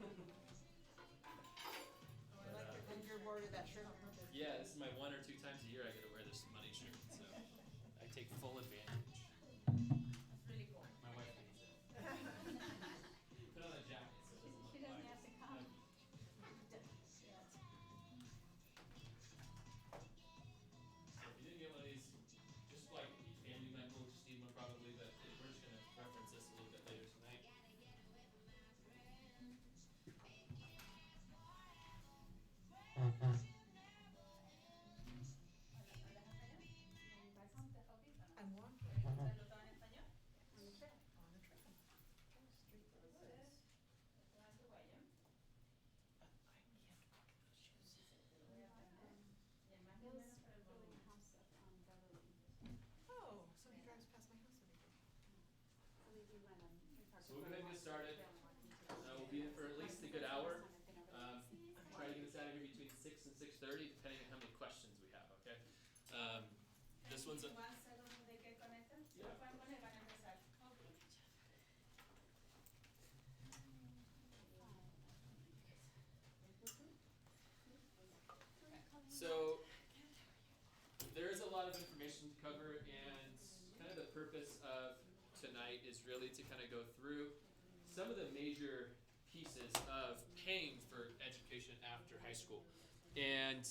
And you're bored of that shirt on purpose. Yeah, this is my 1 or 2 times a year I get to wear this money shirt, so I take full advantage. That's really cool. My wife hates it. Put on a jacket so it doesn't look She doesn't like have to come. So if you didn't get one of these, just like each family member will just need one probably, but we're just going to reference this a little bit later tonight. I'm walking. On the trail. On the trail. Street roses. I can't walk in those shoes. Bill's building a house up on Beverly. Oh, so he drives past my house every day. So we do run a. So we'll go ahead and get started. We'll be in for at least a good hour. Try to get us out of here between 6 and 6:30, depending on how many questions we have, okay? This one's a... Yeah. So there's a lot of information to cover, and kind of the purpose of tonight is really to kind of go through some of the major pieces of paying for education after high school. And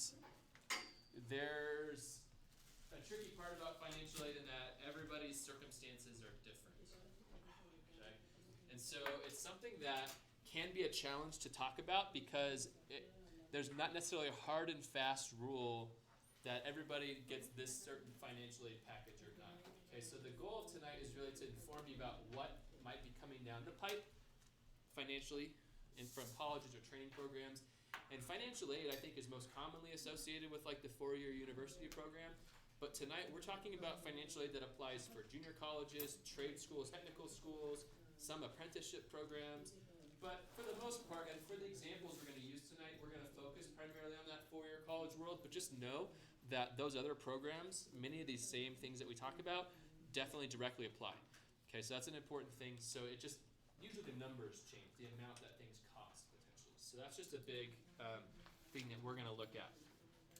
there's a tricky part about financial aid in that everybody's circumstances are different. Okay? And so it's something that can be a challenge to talk about because there's not necessarily a hard and fast rule that everybody gets this certain financial aid package or not. Okay, so the goal of tonight is really to inform you about what might be coming down the pipe financially and from colleges or training programs. And financial aid, I think, is most commonly associated with like the 4-year university program. But tonight we're talking about financial aid that applies for junior colleges, trade schools, technical schools, some apprenticeship programs. But for the most part, and for the examples we're going to use tonight, we're going to focus primarily on that 4-year college world. But just know that those other programs, many of these same things that we talk about, definitely directly apply. Okay, so that's an important thing. So it just, usually the numbers change, the amount that things cost potentially. So that's just a big thing that we're going to look at.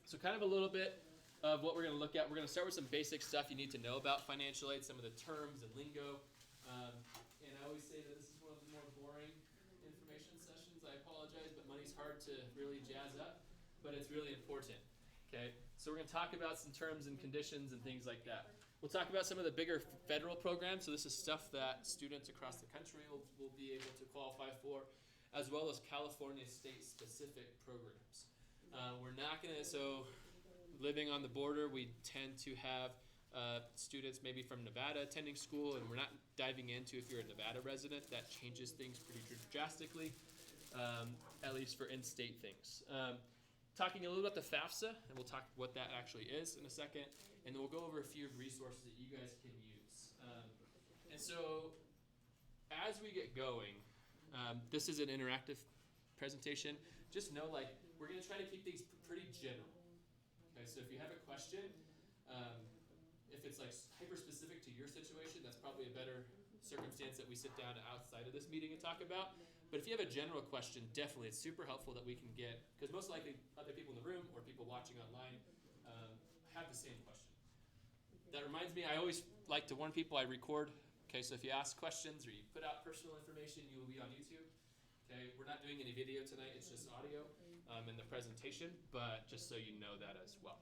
So kind of a little bit of what we're going to look at. We're going to start with some basic stuff you need to know about financial aid, some of the terms and lingo. And I always say that this is one of the more boring information sessions. I apologize, but money's hard to really jazz up, but it's really important. Okay, so we're going to talk about some terms and conditions and things like that. We'll talk about some of the bigger federal programs. So this is stuff that students across the country will be able to qualify for, as well as California state-specific programs. We're not going to, so living on the border, we tend to have students maybe from Nevada attending school, and we're not diving into if you're a Nevada resident. That changes things pretty drastically, at least for in-state things. Talking a little about the FAFSA, and we'll talk what that actually is in a second, and then we'll go over a few resources that you guys can use. And so as we get going, this is an interactive presentation. Just know, like, we're going to try to keep things pretty general. Okay, so if you have a question, if it's like hyper-specific to your situation, that's probably a better circumstance that we sit down outside of this meeting and talk about. But if you have a general question, definitely it's super helpful that we can get, because most likely other people in the room or people watching online have the same question. That reminds me, I always like to warn people I record. Okay, so if you ask questions or you put out personal information, you will be on YouTube. Okay, we're not doing any video tonight, it's just audio in the presentation, but just so you know that as well.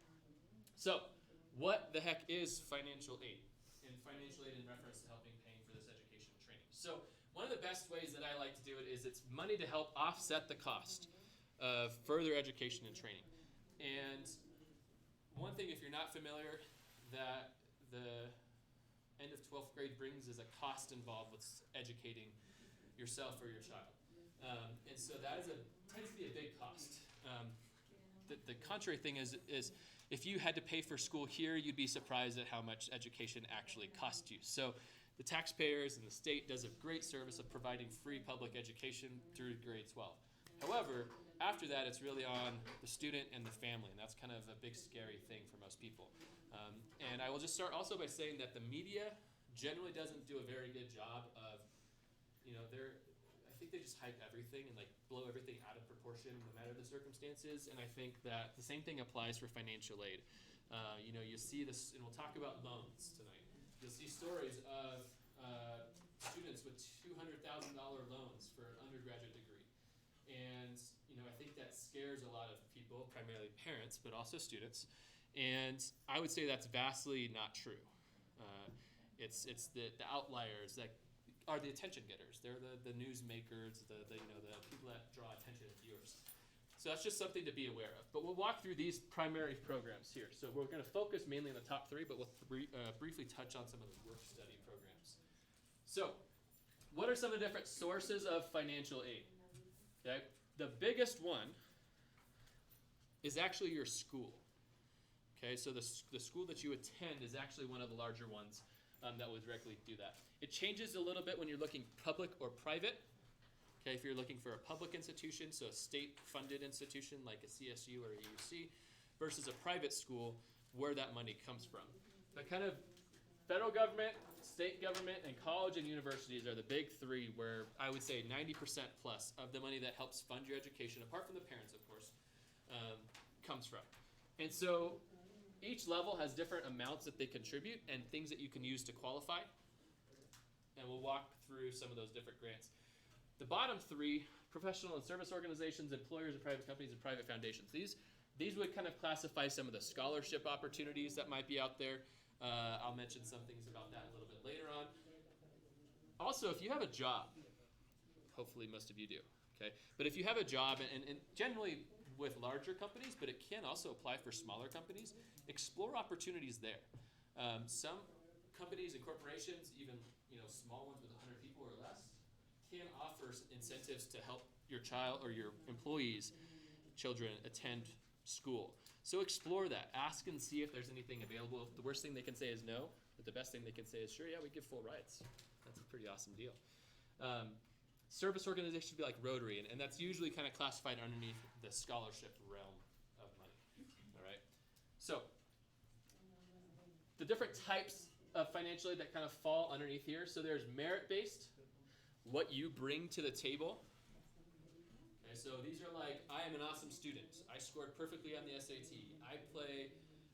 So, what the heck is financial aid? And financial aid in reference to helping paying for this education and training. So one of the best ways that I like to do it is it's money to help offset the cost of further education and training. And one thing, if you're not familiar, that the end of 12th grade brings is a cost involved with educating yourself or your child. And so that tends to be a big cost. The contrary thing is if you had to pay for school here, you'd be surprised at how much education actually costs you. So the taxpayers and the state does a great service of providing free public education through grade 12. However, after that, it's really on the student and the family, and that's kind of a big scary thing for most people. And I will just start also by saying that the media generally doesn't do a very good job of, I think they just hype everything and like blow everything out of proportion no matter the circumstances. And I think that the same thing applies for financial aid. You see this, and we'll talk about loans tonight. You'll see stories of students with $200,000 loans for an undergraduate degree. And, I think that scares a lot of people, primarily parents, but also students. And I would say that's vastly not true. It's the outliers that are the attention getters. They're the news makers, the people that draw attention and viewers. So that's just something to be aware of. But we'll walk through these primary programs here. So we're going to focus mainly on the top three, but we'll briefly touch on some of the work study programs. So what are some of the different sources of financial aid? Okay, the biggest one is actually your school. Okay, so the school that you attend is actually one of the larger ones that will directly do that. It changes a little bit when you're looking public or private. Okay, if you're looking for a public institution, so a state-funded institution like a CSU or a UC, versus a private school, where that money comes from. The kind of federal government, state government, and college and universities are the big three where I would say 90% plus of the money that helps fund your education, apart from the parents, of course, comes from. And so each level has different amounts that they contribute and things that you can use to qualify. And we'll walk through some of those different grants. The bottom three, professional and service organizations, employers and private companies, and private foundations. These would kind of classify some of the scholarship opportunities that might be out there. I'll mention some things about that a little bit later on. Also, if you have a job, hopefully most of you do, okay? But if you have a job, and generally with larger companies, but it can also apply for smaller companies, explore opportunities there. Some companies and corporations, even small ones with 100 people or less, can offer incentives to help your child or your employees' children attend school. So explore that. Ask and see if there's anything available. The worst thing they can say is no, but the best thing they can say is, sure, yeah, we give full rides. That's a pretty awesome deal. Service organizations would be like Rotary, and that's usually kind of classified underneath the scholarship realm of money. All right. So the different types of financial aid that kind of fall underneath here. So there's merit-based, what you bring to the table. Okay, so these are like, I am an awesome student. I scored perfectly on the SAT. I play,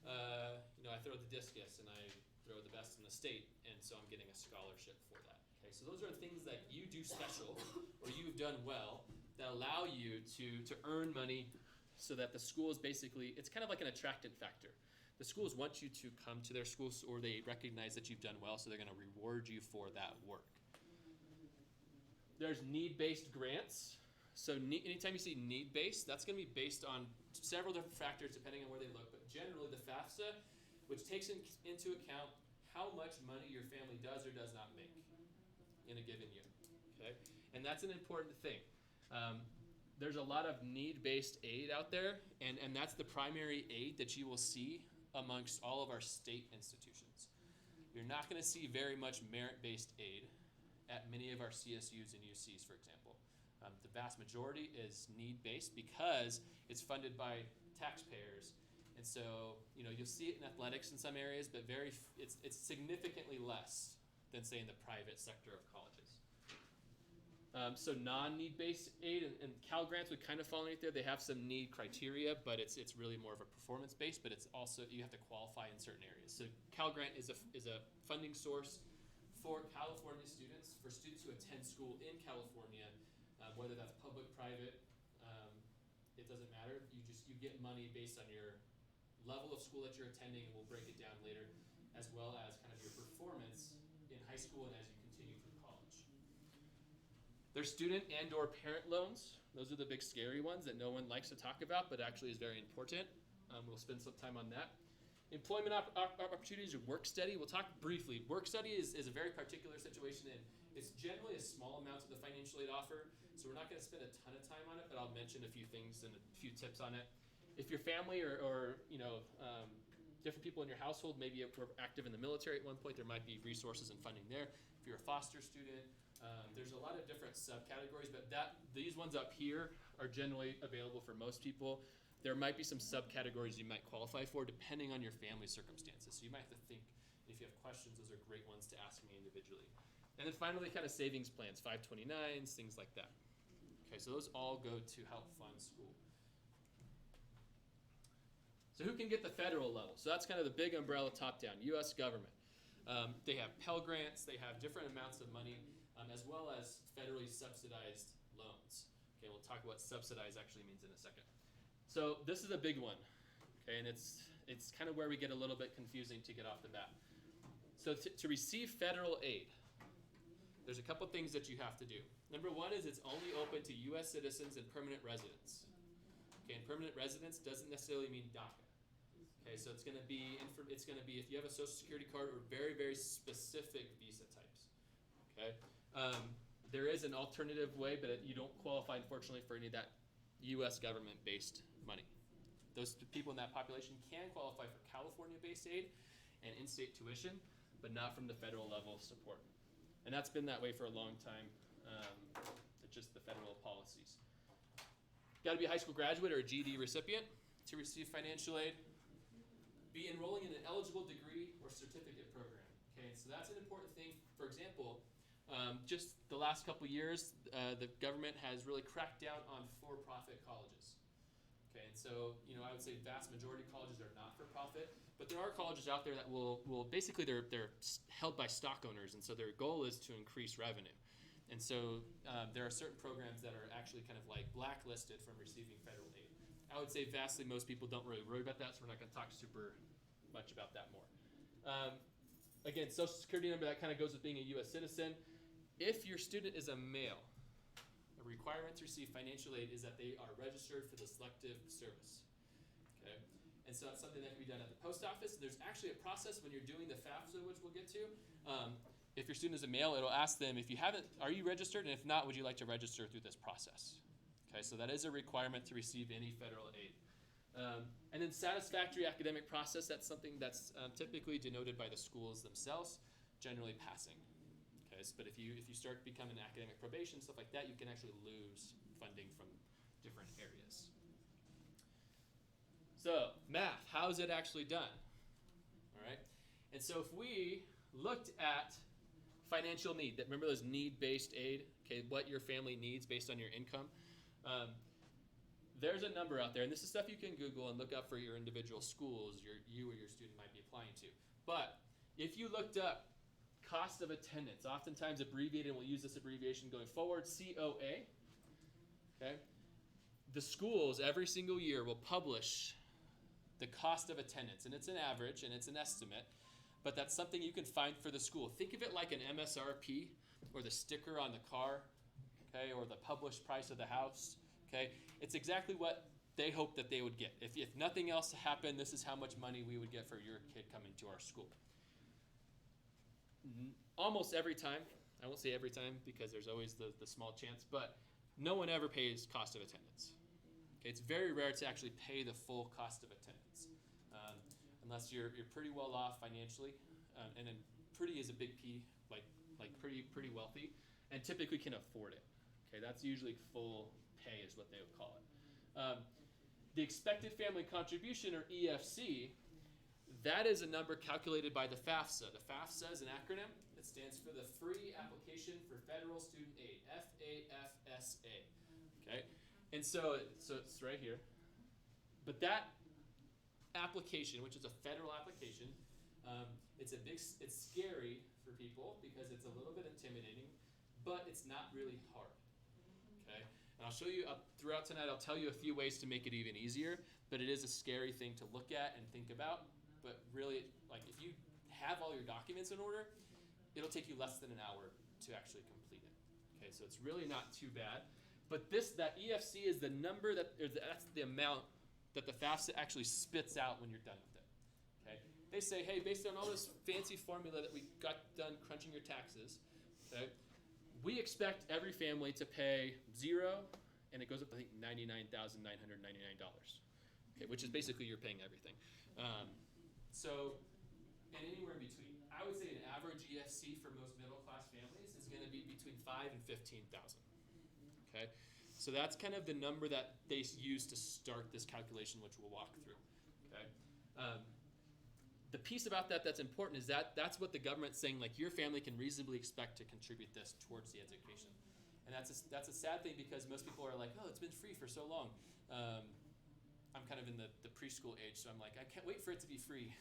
I throw the discus and I throw the best in the state, and so I'm getting a scholarship for that. Okay, so those are things that you do special or you've done well that allow you to earn money so that the school is basically, it's kind of like an attractant factor. The schools want you to come to their schools, or they recognize that you've done well, so they're going to reward you for that work. There's need-based grants. So anytime you see need-based, that's going to be based on several different factors depending on where they look. But generally the FAFSA, which takes into account how much money your family does or does not make in a given year. Okay? And that's an important thing. There's a lot of need-based aid out there, and that's the primary aid that you will see amongst all of our state institutions. You're not going to see very much merit-based aid at many of our CSUs and UCs, for example. The vast majority is need-based because it's funded by taxpayers. And so, you'll see it in athletics in some areas, but it's significantly less than, say, in the private sector of colleges. So non-need-based aid and Cal grants would kind of fall underneath there. They have some need criteria, but it's really more of a performance-based, but it's also, you have to qualify in certain areas. So Cal grant is a funding source for California students, for students who attend school in California, whether that's public, private, it doesn't matter. You get money based on your level of school that you're attending, and we'll break it down later, as well as kind of your performance in high school and as you continue through college. There's student and or parent loans. Those are the big scary ones that no one likes to talk about, but actually is very important. We'll spend some time on that. Employment opportunities or work study. We'll talk briefly. Work study is a very particular situation, and it's generally a small amount of the financial aid offer, so we're not going to spend a ton of time on it, but I'll mention a few things and a few tips on it. If your family or different people in your household maybe were active in the military at one point, there might be resources and funding there. If you're a foster student, there's a lot of different subcategories, but these ones up here are generally available for most people. There might be some subcategories you might qualify for depending on your family circumstances. So you might have to think, if you have questions, those are great ones to ask me individually. And then finally, kind of savings plans, 529s, things like that. Okay, so those all go to help fund school. So who can get the federal level? So that's kind of the big umbrella top-down, U.S. government. They have Pell Grants, they have different amounts of money, as well as federally subsidized loans. Okay, we'll talk about what subsidized actually means in a second. So this is a big one, okay, and it's kind of where we get a little bit confusing to get off the bat. So to receive federal aid, there's a couple things that you have to do. Number one is it's only open to U.S. citizens and permanent residents. Okay, and permanent residence doesn't necessarily mean DACA. Okay, so it's going to be if you have a Social Security card or very, very specific visa types. Okay, there is an alternative way, but you don't qualify, unfortunately, for any of that U.S. government-based money. Those people in that population can qualify for California-based aid and in-state tuition, but not from the federal level of support. And that's been that way for a long time. It's just the federal policies. Got to be a high school graduate or a GED recipient to receive financial aid. Be enrolling in an eligible degree or certificate program. Okay, so that's an important thing. For example, just the last couple years, the government has really cracked down on for-profit colleges. Okay, and so I would say vast majority of colleges are not for profit, but there are colleges out there that will basically they're held by stock owners, and so their goal is to increase revenue. And so there are certain programs that are actually kind of like blacklisted from receiving federal aid. I would say vastly most people don't really worry about that, so we're not going to talk super much about that more. Again, Social Security number, that kind of goes with being a U.S. citizen. If your student is a male, a requirement to receive financial aid is that they are registered for the Selective Service. Okay, and so that's something that can be done at the post office. There's actually a process when you're doing the FAFSA, which we'll get to. If your student is a male, it'll ask them, if you haven't, are you registered? And if not, would you like to register through this process? Okay, so that is a requirement to receive any federal aid. And then satisfactory academic process, that's something that's typically denoted by the schools themselves, generally passing. Okay, but if you start becoming academic probation, stuff like that, you can actually lose funding from different areas. So math, how is it actually done? All right, and so if we looked at financial need, remember those need-based aid, okay, what your family needs based on your income. There's a number out there, and this is stuff you can Google and look up for your individual schools you or your student might be applying to. But if you looked up cost of attendance, oftentimes abbreviated, and we'll use this abbreviation going forward, COA, okay? The schools every single year will publish the cost of attendance, and it's an average and it's an estimate, but that's something you can find for the school. Think of it like an MSRP or the sticker on the car, okay, or the published price of the house, okay? It's exactly what they hope that they would get. If nothing else happened, this is how much money we would get for your kid coming to our school. Almost every time, I won't say every time because there's always the small chance, but no one ever pays cost of attendance. Okay, it's very rare to actually pay the full cost of attendance, unless you're pretty well off financially, and then pretty is a big P, like pretty wealthy, and typically can afford it. Okay, that's usually full pay is what they would call it. The expected family contribution, or EFC, that is a number calculated by the FAFSA. The FAFSA is an acronym. It stands for the Free Application for Federal Student Aid, FAFSA. Okay, and so it's right here. But that application, which is a federal application, it's scary for people because it's a little bit intimidating, but it's not really hard. Okay, and I'll show you throughout tonight. I'll tell you a few ways to make it even easier, but it is a scary thing to look at and think about. But really, like if you have all your documents in order, it'll take you less than an hour to actually complete it. Okay, so it's really not too bad. But that EFC is the number that's the amount that the FAFSA actually spits out when you're done with it. Okay, they say, hey, based on all this fancy formula that we got done crunching your taxes, okay, we expect every family to pay $0, and it goes up to, I think, $99,999. Okay, which is basically you're paying everything. And anywhere in between. I would say an average EFC for most middle-class families is going to be between $5,000 and $15,000. Okay, so that's kind of the number that they use to start this calculation, which we'll walk through. Okay, the piece about that that's important is that that's what the government's saying, like your family can reasonably expect to contribute this towards the education. And that's a sad thing because most people are like, oh, it's been free for so long. I'm kind of in the preschool age, so I'm like, I can't wait for it to be free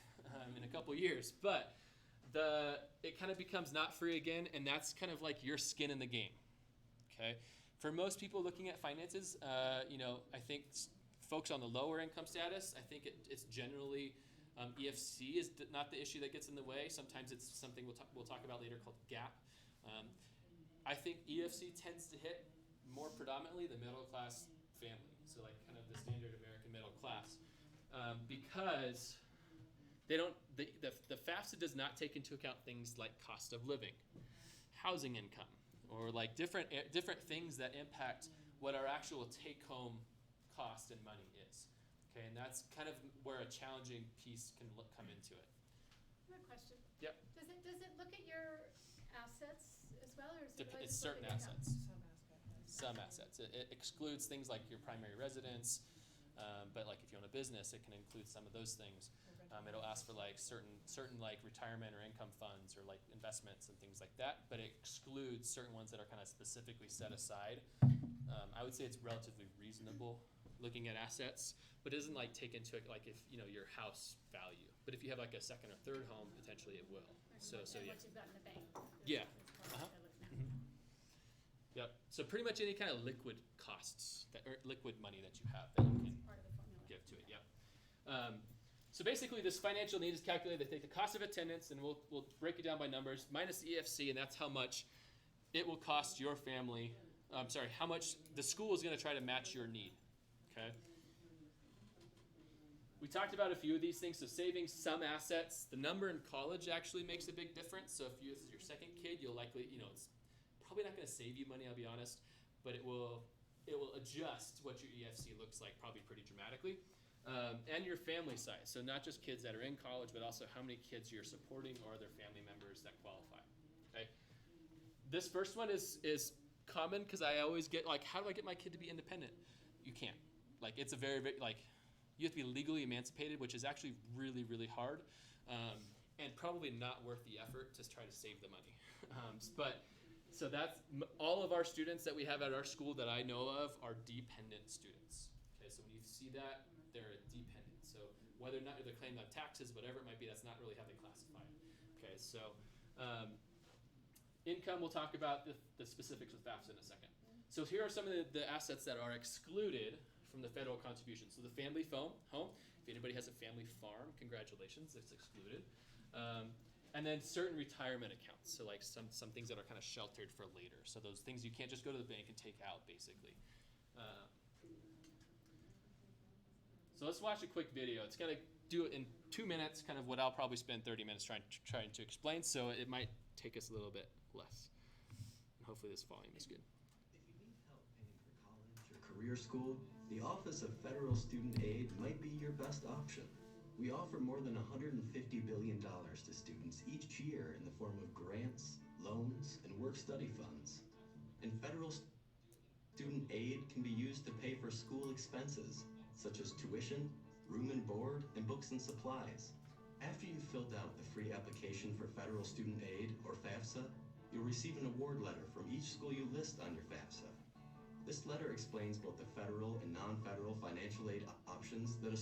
in a couple years. But it kind of becomes not free again, and that's kind of like your skin in the game. Okay, for most people looking at finances, I think folks on the lower income status, I think it's generally EFC is not the issue that gets in the way. Sometimes it's something we'll talk about later called GAP. I think EFC tends to hit more predominantly the middle class family, so like kind of the standard American middle class, because they don't. The FAFSA does not take into account things like cost of living, housing income, or like different things that impact what our actual take-home cost and money is. Okay, and that's kind of where a challenging piece can come into it. I have a question. Yep. Does it look at your assets as well, or is it really It's just certain looking at assets. Some aspect. Some assets. It excludes things like your primary residence, but like if you own a business, it can include some of those things. It'll ask for like certain like retirement or income funds or like investments and things like that, but it excludes certain ones that are kind of specifically set aside. I would say it's relatively reasonable looking at assets, but it doesn't like take into it like if your house value. But if you have like a second or third home, potentially it will. So yeah. what you've got in the bank. Yeah. That's part of what they're looking at. Yep. So pretty much any kind of liquid costs or liquid money that you have that you can Part of the formula. give to it. Yep. So basically, this financial need is calculated. They take the cost of attendance, and we'll break it down by numbers, minus the EFC, and that's how much it will cost your family. How much the school is going to try to match your need. Okay. We talked about a few of these things. So saving some assets. The number in college actually makes a big difference. So if this is your second kid, you'll likely, it's probably not going to save you money, I'll be honest, but it will adjust what your EFC looks like probably pretty dramatically. And your family size. So not just kids that are in college, but also how many kids you're supporting or other family members that qualify. Okay. This first one is common because I always get like, how do I get my kid to be independent? You can't. Like it's a very, very you have to be legally emancipated, which is actually really, really hard, and probably not worth the effort to try to save the money. So that's all of our students that we have at our school that I know of are dependent students. Okay, so when you see that, they're dependent. So whether or not they're claiming on taxes, whatever it might be, that's not really how they classify it. Okay, so income, we'll talk about the specifics with FAFSA in a second. So here are some of the assets that are excluded from the federal contribution. So the family home, if anybody has a family farm, congratulations, it's excluded. And then certain retirement accounts, so like some things that are kind of sheltered for later. So those things you can't just go to the bank and take out, basically. So let's watch a quick video. It's going to do it in 2 minutes, kind of what I'll probably spend 30 minutes trying to explain, so it might take us a little bit less. And hopefully this volume is good. If you need help paying for college or career school, the Office of Federal Student Aid might be your best option. We offer more than $150 billion to students each year in the form of grants, loans, and work-study funds. And federal student aid can be used to pay for school expenses, such as tuition, room and board, and books and supplies. After you've filled out the free application for federal student aid, or FAFSA, you'll receive an award letter from each school you list on your FAFSA. This letter explains both the federal and non-federal financial aid options that a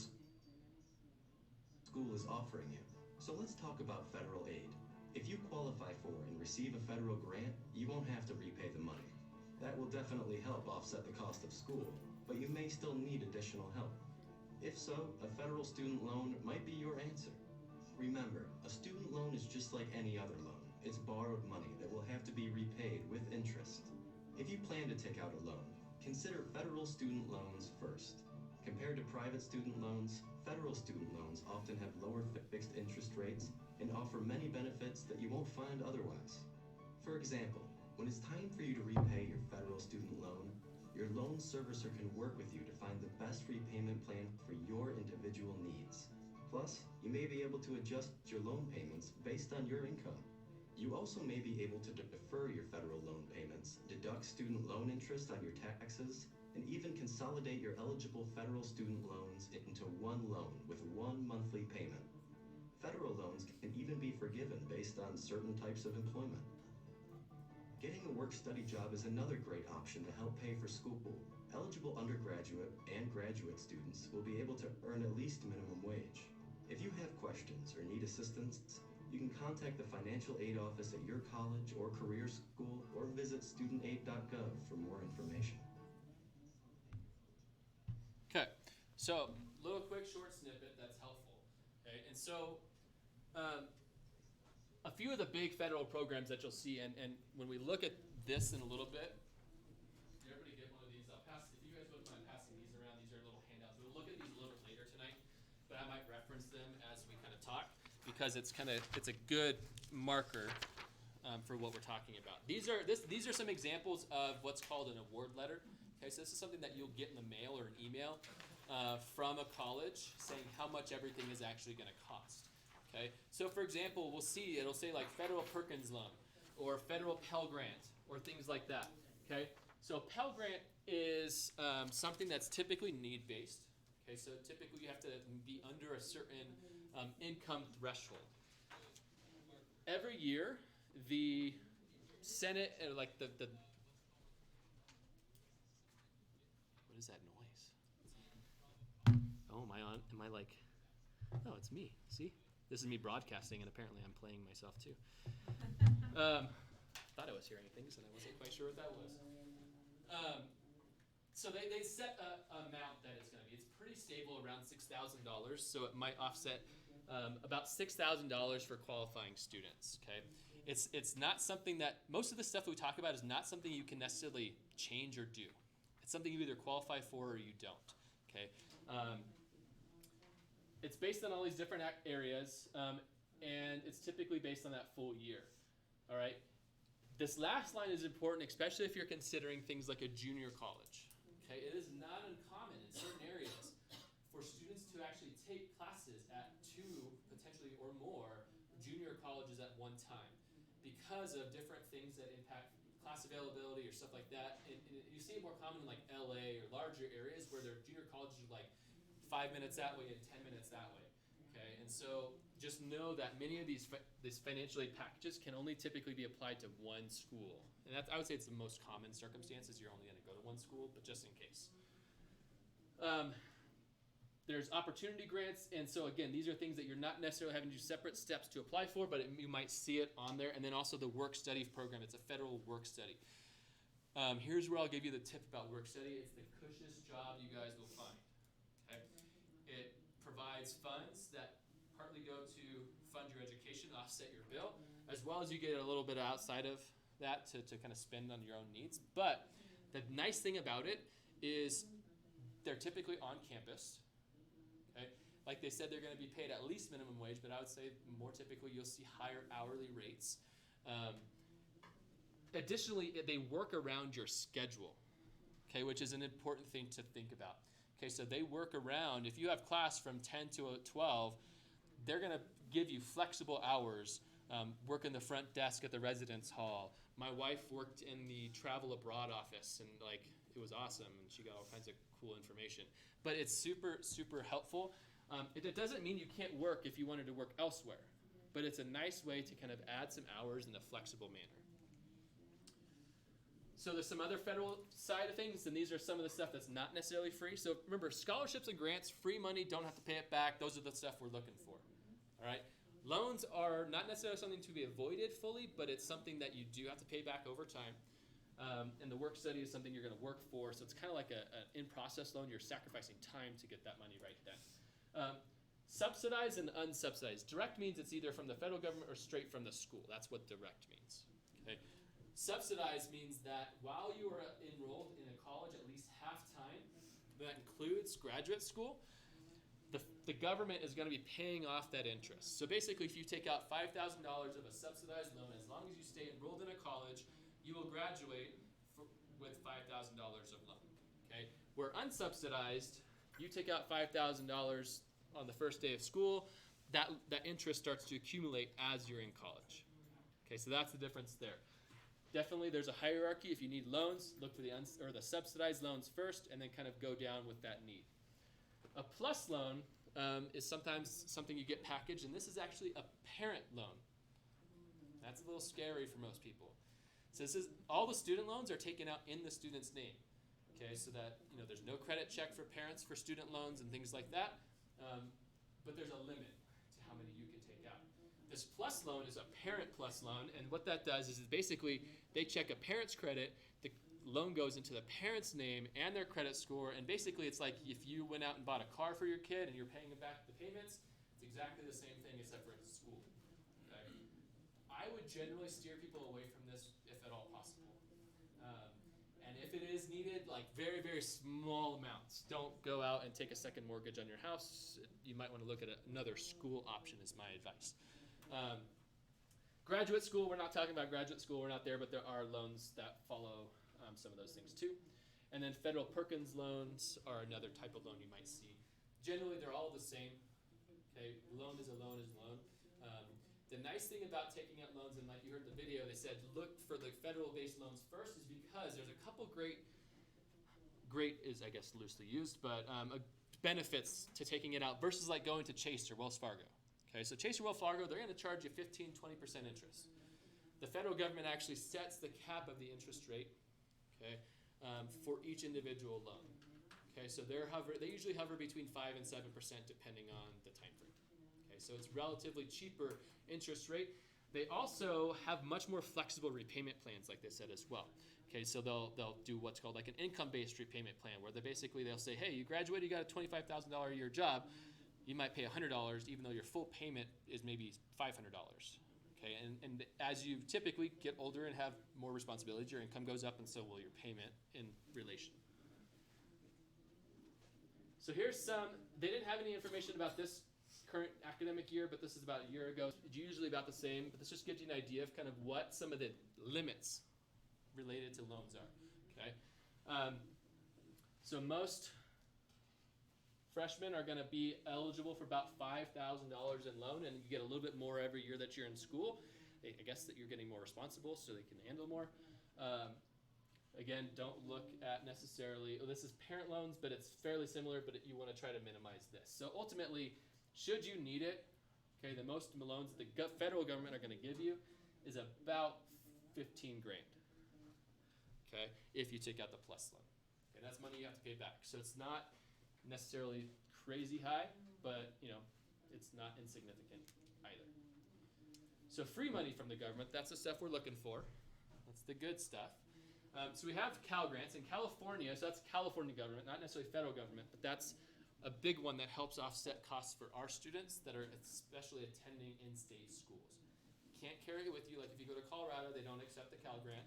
school is offering you. So let's talk about federal aid. If you qualify for and receive a federal grant, you won't have to repay the money. That will definitely help offset the cost of school, but you may still need additional help. If so, a federal student loan might be your answer. Remember, a student loan is just like any other loan. It's borrowed money that will have to be repaid with interest. If you plan to take out a loan, consider federal student loans first. Compared to private student loans, federal student loans often have lower fixed interest rates and offer many benefits that you won't find otherwise. For example, when it's time for you to repay your federal student loan, your loan servicer can work with you to find the best repayment plan for your individual needs. Plus, you may be able to adjust your loan payments based on your income. You also may be able to defer your federal loan payments, deduct student loan interest on your taxes, and even consolidate your eligible federal student loans into one loan with one monthly payment. Federal loans can even be forgiven based on certain types of employment. Getting a work-study job is another great option to help pay for school. Eligible undergraduate and graduate students will be able to earn at least minimum wage. If you have questions or need assistance, you can contact the financial aid office at your college or career school or visit studentaid.gov for more information. Okay, so little quick short snippet that's helpful. Okay, and so a few of the big federal programs that you'll see, and when we look at this in a little bit, did everybody get one of these? I'll pass, if you guys wouldn't mind passing these around, these are little handouts. We'll look at these a little bit later tonight, but I might reference them as we kind of talk because it's a good marker for what we're talking about. These are some examples of what's called an award letter. Okay, so this is something that you'll get in the mail or an email from a college saying how much everything is actually going to cost. Okay, so for example, we'll see it'll say like federal Perkins loan or federal Pell Grant or things like that. Okay, so Pell Grant is something that's typically need-based. Okay, so typically you have to be under a certain income threshold. Every year, the Senate, like the what is that noise? Oh, am I on? Am I like? Oh, it's me. See, this is me broadcasting, and apparently I'm playing myself too. Thought I was hearing things, and I wasn't quite sure what that was. So they set a amount that it's going to be. It's pretty stable around $6,000, so it might offset about $6,000 for qualifying students. Okay, it's not something that most of the stuff we talk about is not something you can necessarily change or do. It's something you either qualify for or you don't. Okay, it's based on all these different areas, and it's typically based on that full year. All right. This last line is important, especially if you're considering things like a junior college. Okay, it is not uncommon in certain areas for students to actually take classes at 2, potentially or more, junior colleges at one time because of different things that impact class availability or stuff like that. And you see it more common in like LA or larger areas where their junior colleges are like 5 minutes that way and 10 minutes that way. Okay, and so just know that many of these financial aid packages can only typically be applied to one school. And that's, I would say it's the most common circumstances. You're only going to go to one school, but just in case. There's opportunity grants, and so again, these are things that you're not necessarily having to do separate steps to apply for, but you might see it on there. And then also the work study program. It's a federal work study. Here's where I'll give you the tip about work study. It's the cushionest job you guys will find. Okay? It provides funds that partly go to fund your education, offset your bill, as well as you get a little bit outside of that to kind of spend on your own needs. But the nice thing about it is they're typically on campus. Okay? Like they said, they're going to be paid at least minimum wage, but I would say more typically you'll see higher hourly rates. Additionally, they work around your schedule, okay, which is an important thing to think about. Okay, so they work around, if you have class from 10 to 12, they're going to give you flexible hours, work in the front desk at the residence hall. My wife worked in the travel abroad office, and like it was awesome, and she got all kinds of cool information. But it's super, super helpful. It doesn't mean you can't work if you wanted to work elsewhere, but it's a nice way to kind of add some hours in a flexible manner. So there's some other federal side of things, and these are some of the stuff that's not necessarily free. So remember, scholarships and grants, free money, don't have to pay it back. Those are the stuff we're looking for. All right? Loans are not necessarily something to be avoided fully, but it's something that you do have to pay back over time. And the work study is something you're going to work for. So it's kind of like an in-process loan. You're sacrificing time to get that money right then. Subsidized and unsubsidized. Direct means it's either from the federal government or straight from the school. That's what direct means. Okay? Subsidized means that while you are enrolled in a college at least half-time, that includes graduate school, the government is going to be paying off that interest. So basically, if you take out $5,000 of a subsidized loan, as long as you stay enrolled in a college, you will graduate with $5,000 of loan. Okay? Where unsubsidized, you take out $5,000 on the first day of school, that interest starts to accumulate as you're in college. Okay, so that's the difference there. Definitely, there's a hierarchy. If you need loans, look for the subsidized loans first, and then kind of go down with that need. A plus loan is sometimes something you get packaged, and this is actually a parent loan. That's a little scary for most people. So this is all the student loans are taken out in the student's name. Okay, so that there's no credit check for parents for student loans and things like that. But there's a limit to how many you can take out. This plus loan is a parent plus loan, and what that does is basically they check a parent's credit, the loan goes into the parent's name and their credit score, and basically it's like if you went out and bought a car for your kid and you're paying back the payments, it's exactly the same thing except for it's school. Okay? I would generally steer people away from this if at all possible. And if it is needed, like very, very small amounts. Don't go out and take a second mortgage on your house. You might want to look at another school option is my advice. Graduate school, we're not talking about graduate school, we're not there, but there are loans that follow some of those things too. And then federal Perkins loans are another type of loan you might see. Generally, they're all the same. Okay, loan is a loan is a loan. The nice thing about taking out loans, and like you heard in the video, they said look for the federal-based loans first, is because there's a couple great is I guess loosely used, but benefits to taking it out versus like going to Chase or Wells Fargo. Okay, so Chase or Wells Fargo, they're going to charge you 15-20% interest. The federal government actually sets the cap of the interest rate, okay, for each individual loan. Okay, so they usually hover between 5 and 7% depending on the time frame. Okay, so it's relatively cheaper interest rate. They also have much more flexible repayment plans, like they said as well. Okay, so they'll do what's called like an income-based repayment plan, where they'll say, hey, you graduated, you got a $25,000 a year job, you might pay $100, even though your full payment is maybe $500. Okay, and as you typically get older and have more responsibilities, your income goes up, and so will your payment in relation. So here's they didn't have any information about this current academic year, but this is about a year ago. It's usually about the same, but this just gives you an idea of kind of what some of the limits related to loans are. Okay, so most freshmen are going to be eligible for about $5,000 in loan, and you get a little bit more every year that you're in school. I guess that you're getting more responsible, so they can handle more. Again, don't look at necessarily, this is parent loans, but it's fairly similar, but you want to try to minimize this. So ultimately, should you need it, okay, the most loans the federal government are going to give you is about $15,000, okay, if you take out the plus loan. Okay, that's money you have to pay back. So it's not necessarily crazy high, but it's not insignificant either. So free money from the government, that's the stuff we're looking for. That's the good stuff. So we have Cal Grants in California, so that's California government, not necessarily federal government, but that's a big one that helps offset costs for our students that are especially attending in-state schools. You can't carry it with you, like if you go to Colorado, they don't accept the Cal Grant.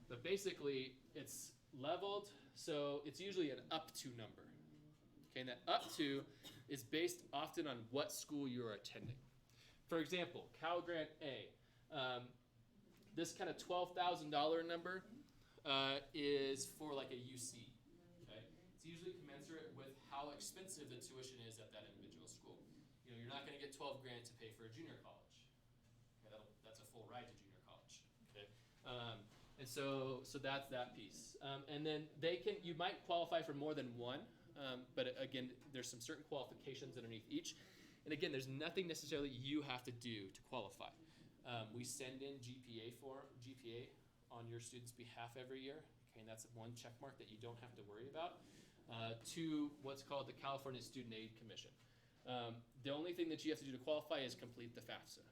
But basically, it's leveled, so it's usually an up to number. Okay, and that up to is based often on what school you are attending. For example, Cal Grant A, this kind of $12,000 number is for like a UC. Okay, it's usually commensurate with how expensive the tuition is at that individual school. You're not going to get $12,000 to pay for a junior college. Okay, that's a full ride to junior college. Okay, and so that's that piece. And then you might qualify for more than one, but again, there's some certain qualifications underneath each. And again, there's nothing necessarily you have to do to qualify. We send in GPA on your student's behalf every year. Okay, and that's one check mark that you don't have to worry about. To what's called the California Student Aid Commission. The only thing that you have to do to qualify is complete the FAFSA.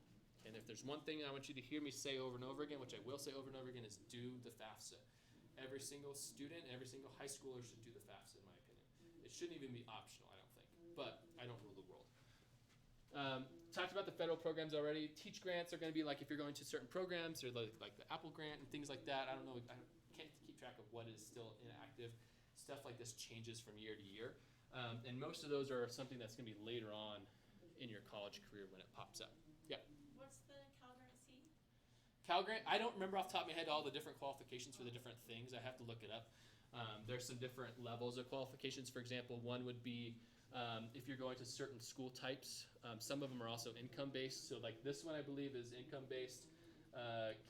And if there's one thing I want you to hear me say over and over again, which I will say over and over again, is do the FAFSA. Every single student, every single high schooler should do the FAFSA, in my opinion. It shouldn't even be optional, I don't think. But I don't rule the world. Talked about the federal programs already. Teach grants are going to be like if you're going to certain programs, or like the Apple grant and things like that. I don't know. I can't keep track of what is still inactive. Stuff like this changes from year to year. And most of those are something that's going to be later on in your college career when it pops up. Yeah. What's the Cal Grant C? Cal Grant, I don't remember off the top of my head all the different qualifications for the different things. I have to look it up. There's some different levels of qualifications. For example, one would be if you're going to certain school types. Some of them are also income-based. So like this one, I believe, is income-based.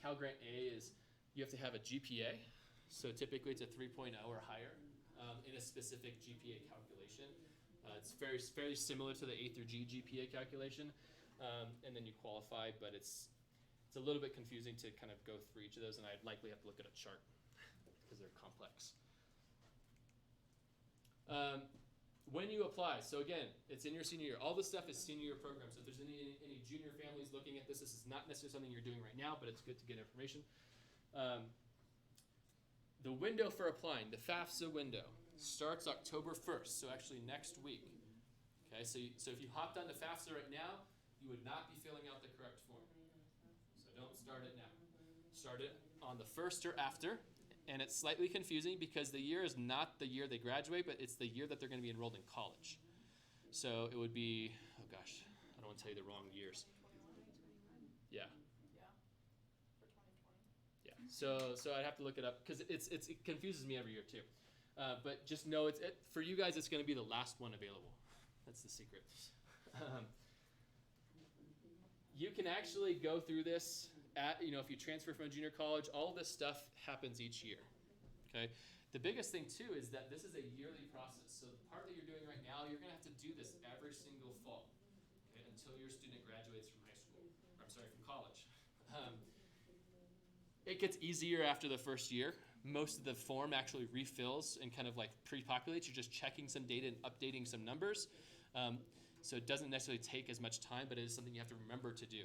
Cal Grant A is you have to have a GPA. So typically it's a 3.0 or higher in a specific GPA calculation. It's fairly similar to the A through G GPA calculation, and then you qualify, but it's a little bit confusing to kind of go through each of those, and I'd likely have to look at a chart because they're complex. When you apply, so again, it's in your senior year. All this stuff is senior year program. So if there's any junior families looking at this is not necessarily something you're doing right now, but it's good to get information. The window for applying, the FAFSA window, starts October 1st, so actually next week. Okay, so if you hopped onto FAFSA right now, you would not be filling out the correct form. So don't start it now. Start it on the 1st or after. And it's slightly confusing because the year is not the year they graduate, but it's the year that they're going to be enrolled in college. So it would be, oh gosh, I don't want to tell you the wrong years. Yeah. Yeah, for 2020. Yeah. So I'd have to look it up because it confuses me every year too. But just know for you guys, it's going to be the last one available. That's the secret. You can actually go through this if you transfer from a junior college, all of this stuff happens each year. Okay. The biggest thing too is that this is a yearly process. So the part that you're doing right now, you're going to have to do this every single fall, okay, until your student graduates from high school. From college. It gets easier after the first year. Most of the form actually refills and kind of like pre-populates. You're just checking some data and updating some numbers. So it doesn't necessarily take as much time, but it is something you have to remember to do.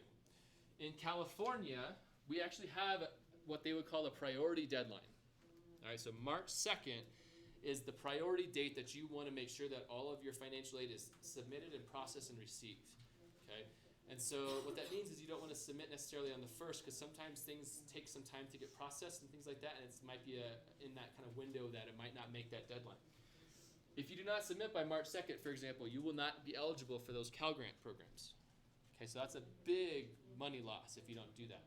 In California, we actually have what they would call a priority deadline. All right, so March 2nd is the priority date that you want to make sure that all of your financial aid is submitted and processed and received. Okay, and so what that means is you don't want to submit necessarily on the 1st because sometimes things take some time to get processed and things like that, and it might be in that kind of window that it might not make that deadline. If you do not submit by March 2nd, for example, you will not be eligible for those Cal Grant programs. Okay, so that's a big money loss if you don't do that.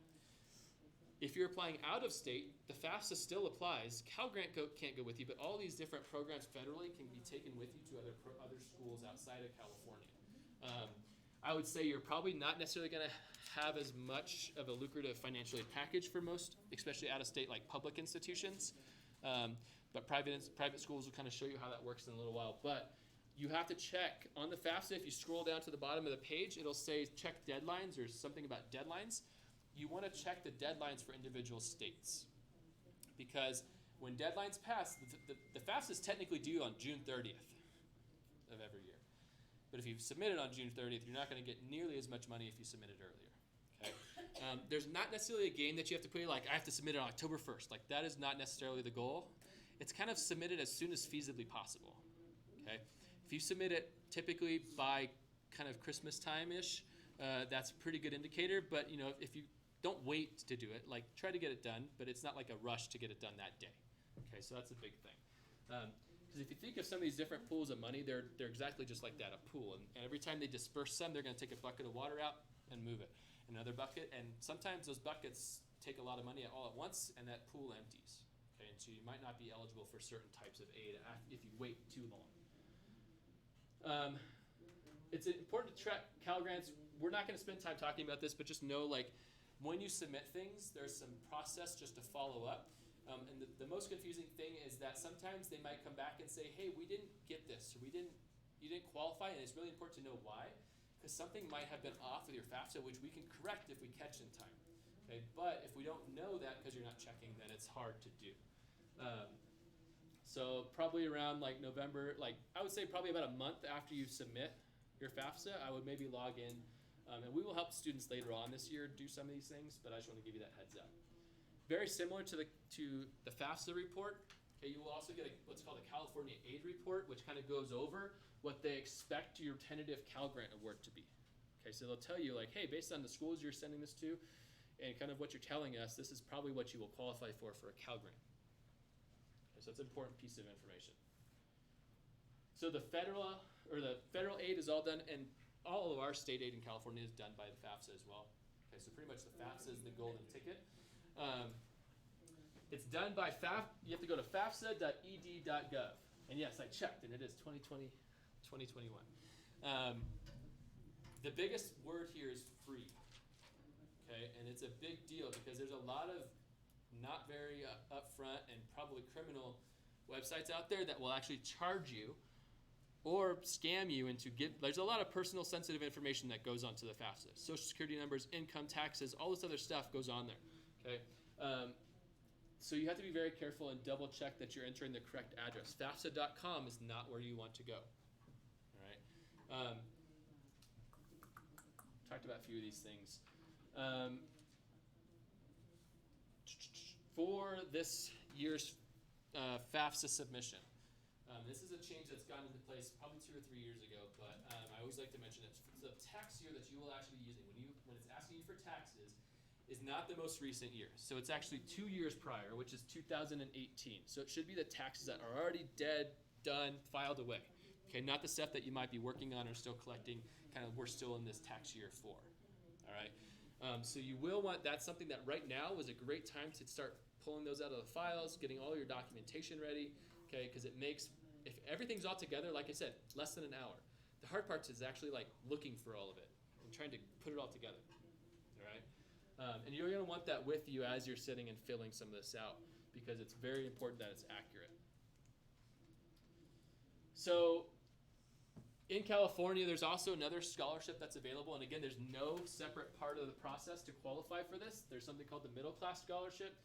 If you're applying out of state, the FAFSA still applies. Cal Grant can't go with you, but all these different programs federally can be taken with you to other schools outside of California. I would say you're probably not necessarily going to have as much of a lucrative financial aid package for most, especially out of state like public institutions. But private schools will kind of show you how that works in a little while. But you have to check on the FAFSA. If you scroll down to the bottom of the page, it'll say check deadlines or something about deadlines. You want to check the deadlines for individual states. Because when deadlines pass, the FAFSA is technically due on June 30th of every year. But if you submit it on June 30th, you're not going to get nearly as much money if you submit it earlier. Okay? There's not necessarily a game that you have to put, like, I have to submit it on October 1st. Like, that is not necessarily the goal. It's kind of submitted as soon as feasibly possible. Okay? If you submit it typically by kind of Christmas time-ish, that's a pretty good indicator. But if you don't wait to do it, like try to get it done, but it's not like a rush to get it done that day. Okay, so that's a big thing. Because if you think of some of these different pools of money, they're exactly just like that, a pool. And every time they disperse some, they're going to take a bucket of water out and move it. Another bucket, and sometimes those buckets take a lot of money all at once, and that pool empties. Okay, and so you might not be eligible for certain types of aid if you wait too long. It's important to track Cal Grants. We're not going to spend time talking about this, but just know, like, when you submit things, there's some process just to follow up. And the most confusing thing is that sometimes they might come back and say, hey, we didn't get this, or you didn't qualify, and it's really important to know why, because something might have been off with your FAFSA, which we can correct if we catch in time. Okay, but if we don't know that because you're not checking, then it's hard to do. So probably around like November, like I would say probably about a month after you submit your FAFSA, I would maybe log in, and we will help students later on this year do some of these things, but I just want to give you that heads up. Very similar to the FAFSA report, okay, you will also get what's called a California Aid Report, which kind of goes over what they expect your tentative Cal Grant award to be. Okay, so they'll tell you like, hey, based on the schools you're sending this to, and kind of what you're telling us, this is probably what you will qualify for a Cal Grant. So it's an important piece of information. So the federal aid is all done, and all of our state aid in California is done by the FAFSA as well. Okay, so pretty much the FAFSA is the golden ticket. It's done by you have to go to FAFSA.gov. And yes, I checked, and it is 2020, 2021. The biggest word here is free. Okay, and it's a big deal because there's a lot of not very upfront and probably criminal websites out there that will actually charge you or scam you into there's a lot of personal sensitive information that goes onto the FAFSA. Social security numbers, income taxes, all this other stuff goes on there. Okay. So you have to be very careful and double check that you're entering the correct address. FAFSA.gov is not where you want to go. All right. Talked about a few of these things. For this year's FAFSA submission, this is a change that's gone into place probably 2 or 3 years ago, but I always like to mention it. The tax year that you will actually be using when it's asking you for taxes is not the most recent year. So it's actually 2 years prior, which is 2018. So it should be the taxes that are already dead, done, filed away. Okay, not the stuff that you might be working on or still collecting, kind of we're still in this tax year for. All right. So you will want, that's something that right now is a great time to start pulling those out of the files, getting all your documentation ready, okay, because it makes, if everything's all together, like I said, less than an hour. The hard part is actually like looking for all of it and trying to put it all together, all right? And you're going to want that with you as you're sitting and filling some of this out because it's very important that it's accurate. So in California, there's also another scholarship that's available, and again, there's no separate part of the process to qualify for this. There's something called the middle class scholarship.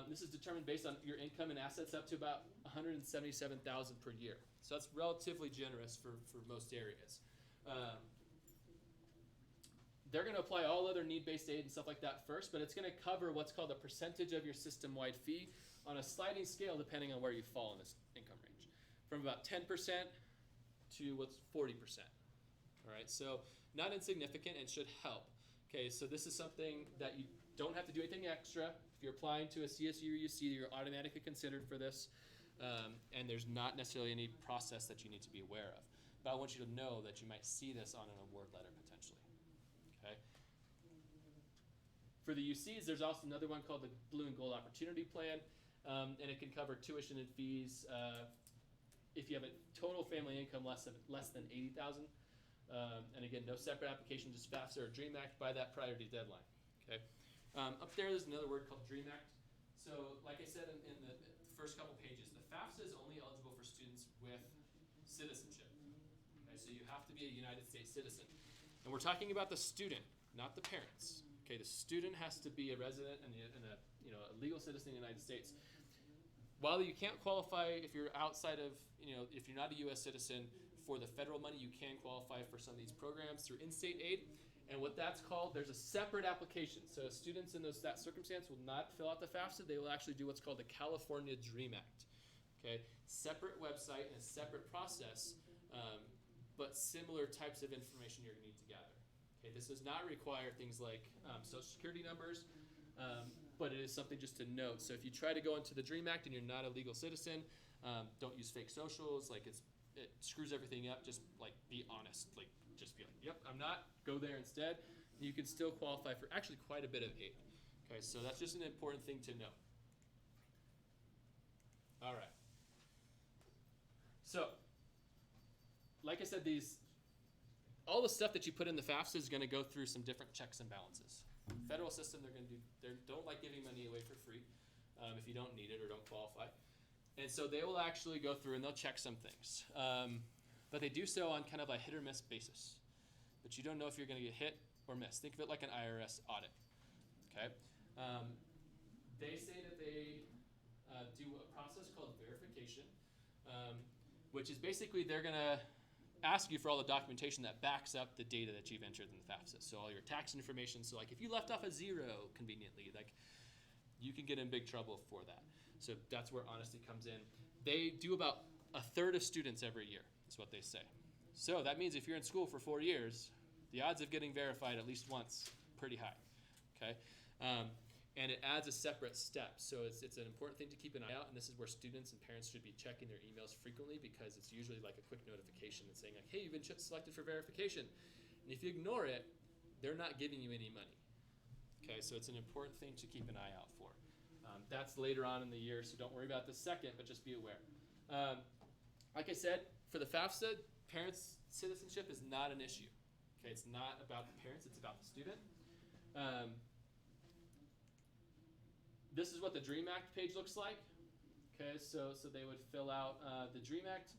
This is determined based on your income and assets up to about $177,000 per year. So that's relatively generous for most areas. They're going to apply all other need-based aid and stuff like that first, but it's going to cover what's called a percentage of your system-wide fee on a sliding scale depending on where you fall in this income range, from about 10% to what's 40%. All right, so not insignificant and should help. Okay, so this is something that you don't have to do anything extra. If you're applying to a CSU or UC, you're automatically considered for this, and there's not necessarily any process that you need to be aware of. But I want you to know that you might see this on an award letter potentially. Okay. For the UCs, there's also another one called the Blue and Gold Opportunity Plan, and it can cover tuition and fees if you have a total family income less than $80,000. And again, no separate application, just FAFSA or DREAM Act by that priority deadline. Okay. Up there's another word called DREAM Act. So like I said in the first couple pages, the FAFSA is only eligible for students with citizenship. Okay, so you have to be a United States citizen. And we're talking about the student, not the parents. Okay, the student has to be a resident and a legal citizen in the United States. While you can't qualify if you're outside of, if you're not a U.S. citizen for the federal money, you can qualify for some of these programs through in-state aid. And what that's called, there's a separate application. So students in that circumstance will not fill out the FAFSA. They will actually do what's called the California DREAM Act. Okay, separate website and a separate process, but similar types of information you're going to need to gather. Okay, this does not require things like social security numbers, but it is something just to note. So if you try to go into the DREAM Act and you're not a legal citizen, don't use fake socials. Like it screws everything up. Just like be honest. Like just be like, yep, I'm not. Go there instead. You can still qualify for actually quite a bit of aid. Okay, so that's just an important thing to know. All right. So, like I said, all the stuff that you put in the FAFSA is going to go through some different checks and balances. Federal system, they don't like giving money away for free if you don't need it or don't qualify. And so they will actually go through and they'll check some things. But they do so on kind of a hit or miss basis. But you don't know if you're going to get hit or miss. Think of it like an IRS audit. Okay? They say that they do a process called verification, which is basically they're going to ask you for all the documentation that backs up the data that you've entered in the FAFSA. So all your tax information. So like if you left off a zero conveniently, like you can get in big trouble for that. So that's where honesty comes in. They do about a third of students every year, is what they say. So that means if you're in school for 4 years, the odds of getting verified at least once, pretty high. Okay, and it adds a separate step. So it's an important thing to keep an eye out, and this is where students and parents should be checking their emails frequently because it's usually like a quick notification that's saying like, hey, you've been selected for verification. And if you ignore it, they're not giving you any money. Okay, so it's an important thing to keep an eye out for. That's later on in the year, so don't worry about this second, but just be aware. Like I said, for the FAFSA, parents' citizenship is not an issue. Okay, it's not about the parents, it's about the student. This is what the DREAM Act page looks like. Okay, so they would fill out the DREAM Act.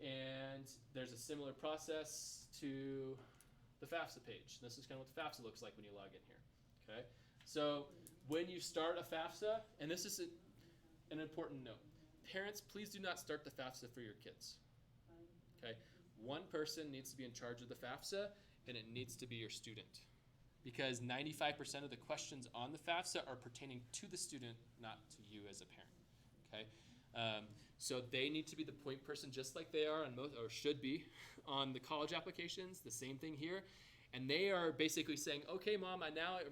And there's a similar process to the FAFSA page. This is kind of what the FAFSA looks like when you log in here. Okay, so when you start a FAFSA, and this is an important note, parents, please do not start the FAFSA for your kids. Okay, one person needs to be in charge of the FAFSA, and it needs to be your student, because 95% of the questions on the FAFSA are pertaining to the student, not to you as a parent. Okay, so they need to be the point person, just like they are on most, or should be, on the college applications. The same thing here, and they are basically saying, "Okay, mom,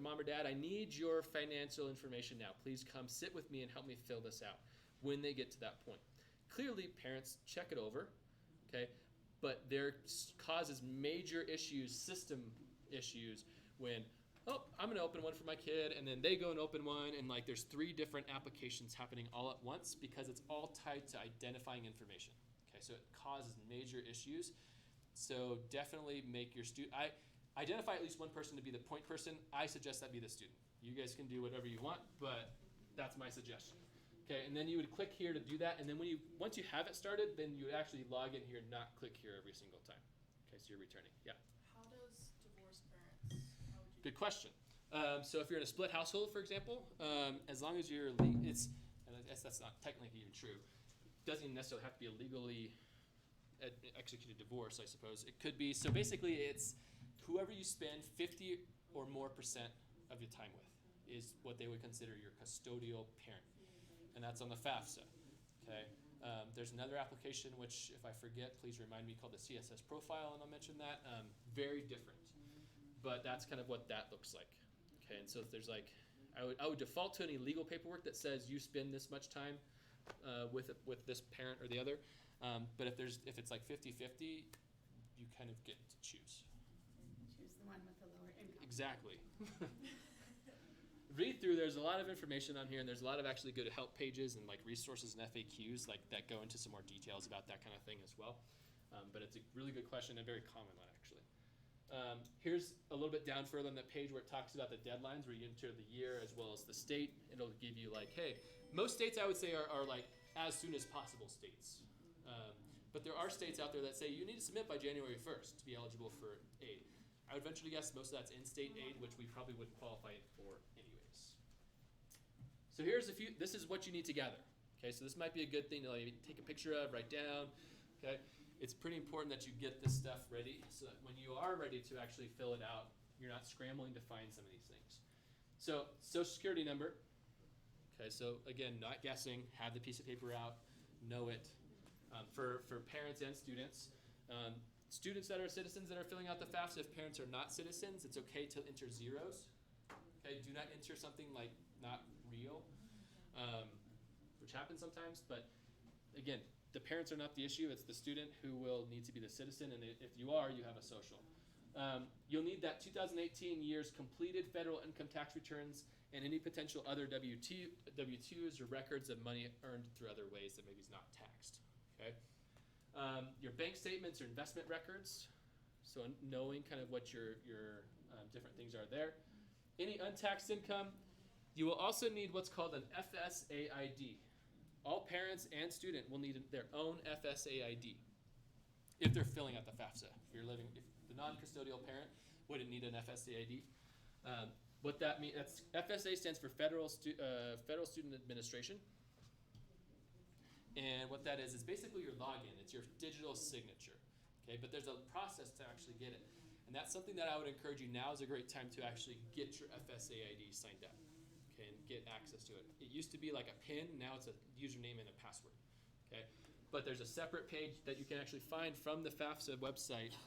mom or dad, I need your financial information now. Please come sit with me and help me fill this out." When they get to that point, clearly parents check it over, okay, but there causes major issues, system issues, when I'm going to open one for my kid, and then they go and open one, and like there's 3 different applications happening all at once because it's all tied to identifying information. Okay, so it causes major issues. So definitely make your student, identify at least one person to be the point person. I suggest that be the student. You guys can do whatever you want, but that's my suggestion. Okay, and then you would click here to do that, and then once you have it started, then you would actually log in here and not click here every single time. Okay, so you're returning. Yeah. How does divorced parents, how would you? Good question. So if you're in a split household, for example, as long as you're and I guess that's not technically even true, doesn't even necessarily have to be a legally executed divorce, I suppose. It could be, so basically it's whoever you spend 50 or more % of your time with is what they would consider your custodial parent. And that's on the FAFSA. Okay. There's another application which, if I forget, please remind me, called the CSS profile, and I'll mention that. Very different, but that's kind of what that looks like. Okay, and so if there's like, I would default to any legal paperwork that says you spend this much time with this parent or the other. But if it's like 50-50, you kind of get to choose. Choose the one with the lower income. Exactly. Read through, there's a lot of information on here, and there's a lot of actually good help pages and like resources and FAQs like that go into some more details about that kind of thing as well. But it's a really good question and a very common one, actually. Here's a little bit down further on that page where it talks about the deadlines, where you enter the year as well as the state. It'll give you like, hey, most states I would say are like as soon as possible states. But there are states out there that say you need to submit by January 1st to be eligible for aid. I would venture to guess most of that's in-state aid, which we probably wouldn't qualify for anyways. So this is what you need to gather. Okay, so this might be a good thing to like take a picture of, write down. Okay, it's pretty important that you get this stuff ready so that when you are ready to actually fill it out, you're not scrambling to find some of these things. So, Social Security number. Okay, so again, not guessing, have the piece of paper out, know it. For parents and students. Students that are citizens that are filling out the FAFSA, if parents are not citizens, it's okay to enter zeros. Okay, do not enter something like not real, which happens sometimes, but again, the parents are not the issue, it's the student who will need to be the citizen, and if you are, you have a social. You'll need that 2018 year's completed federal income tax returns and any potential other W-2s or records of money earned through other ways that maybe is not taxed. Okay. Your bank statements or investment records, so knowing kind of what your different things are there. Any untaxed income. You will also need what's called an FSA ID. All parents and student will need their own FSA ID if they're filling out the FAFSA. If the non-custodial parent wouldn't need an FSA ID. What that means, FSA stands for Federal Student Administration. And what that is basically your login. It's your digital signature. Okay, but there's a process to actually get it. And that's something that I would encourage you, now is a great time to actually get your FSA ID signed up. Okay, and get access to it. It used to be like a PIN, now it's a username and a password. Okay, but there's a separate page that you can actually find from the FAFSA website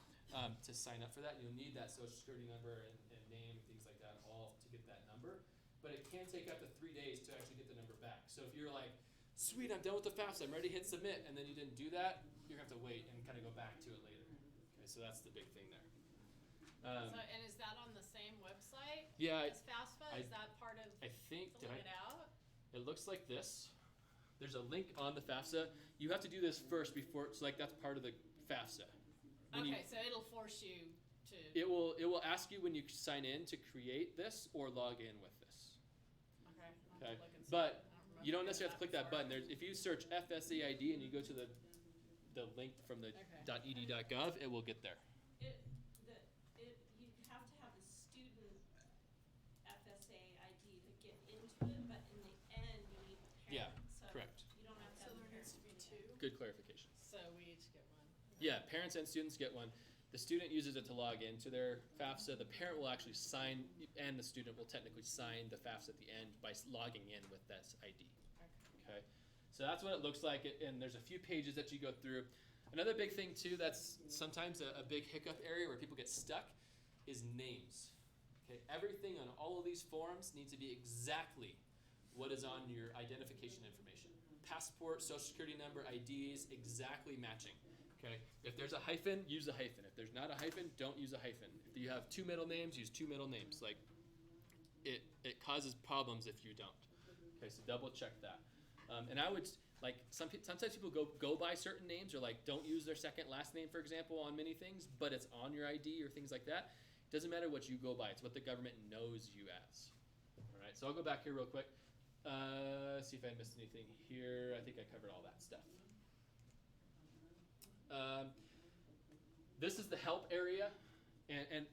to sign up for that. You'll need that Social Security number and name, things like that, all to get that number. But it can take up to 3 days to actually get the number back. So if you're like, sweet, I'm done with the FAFSA, I'm ready to hit submit, and then you didn't do that, you're going to have to wait and kind of go back to it later. Okay, so that's the big thing there. And is that on the same website? Yeah. As FAFSA? Is that part of I think, filling it out? It looks like this. There's a link on the FAFSA. You have to do this first before, so like that's part of the FAFSA. So it'll force you to... It will ask you when you sign in to create this or log in with this. Okay. Okay, Look and see. but I don't remember you don't necessarily have to click that before. button. If you search FSA ID and you go to the the link from the Okay. .ed.gov, it will get there. You have to have the student FSA ID to get into it, but in the end, you need the Yeah, parent. So correct. you don't have to So have the there needs parent. to be two? Good clarification. So we each get one? Yeah, parents and students get one. The student uses it to log into their FAFSA. The parent will actually sign, and the student will technically sign the FAFSA at the end by logging in with this ID. Okay. Okay, so that's what it looks like, and there's a few pages that you go through. Another big thing too that's sometimes a big hiccup area where people get stuck is names. Okay, everything on all of these forms needs to be exactly what is on your identification information. Passport, social security number, IDs, exactly matching. Okay, if there's a hyphen, use a hyphen. If there's not a hyphen, don't use a hyphen. If you have two middle names, use two middle names. Like, it causes problems if you don't. Okay, so double check that. And I would, like, sometimes people go by certain names, or like don't use their second last name, for example, on many things, but it's on your ID or things like that. It doesn't matter what you go by, it's what the government knows you as. All right, so I'll go back here real quick. See if I missed anything here. I think I covered all that stuff. This is the help area, and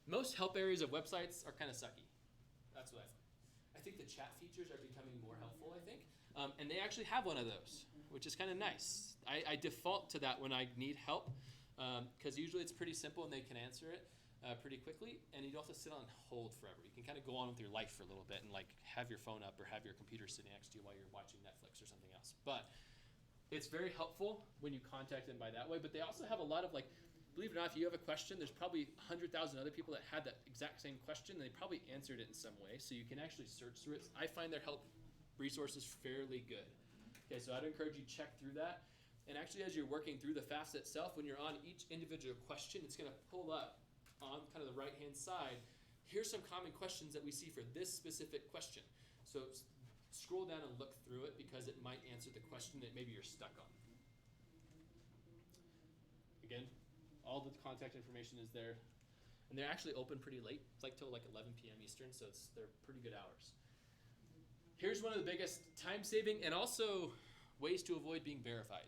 most help areas of websites are kind of sucky. That's what I find. I think the chat features are becoming more helpful, I think. And they actually have one of those, which is kind of nice. I default to that when I need help, because usually it's pretty simple and they can answer it pretty quickly, and you don't have to sit on hold forever. You can kind of go on with your life for a little bit and like have your phone up or have your computer sitting next to you while you're watching Netflix or something else. But it's very helpful when you contact them by that way, but they also have a lot of, like, believe it or not, if you have a question, there's probably 100,000 other people that had that exact same question, and they probably answered it in some way, so you can actually search through it. I find their help resources fairly good. Okay, so I'd encourage you to check through that. And actually, as you're working through the FAFSA itself, when you're on each individual question, it's going to pull up on kind of the right-hand side, here's some common questions that we see for this specific question. So scroll down and look through it, because it might answer the question that maybe you're stuck on. Again, all the contact information is there. And they're actually open pretty late. It's like till like 11 p.m. Eastern, so they're pretty good hours. Here's one of the biggest time-saving and also ways to avoid being verified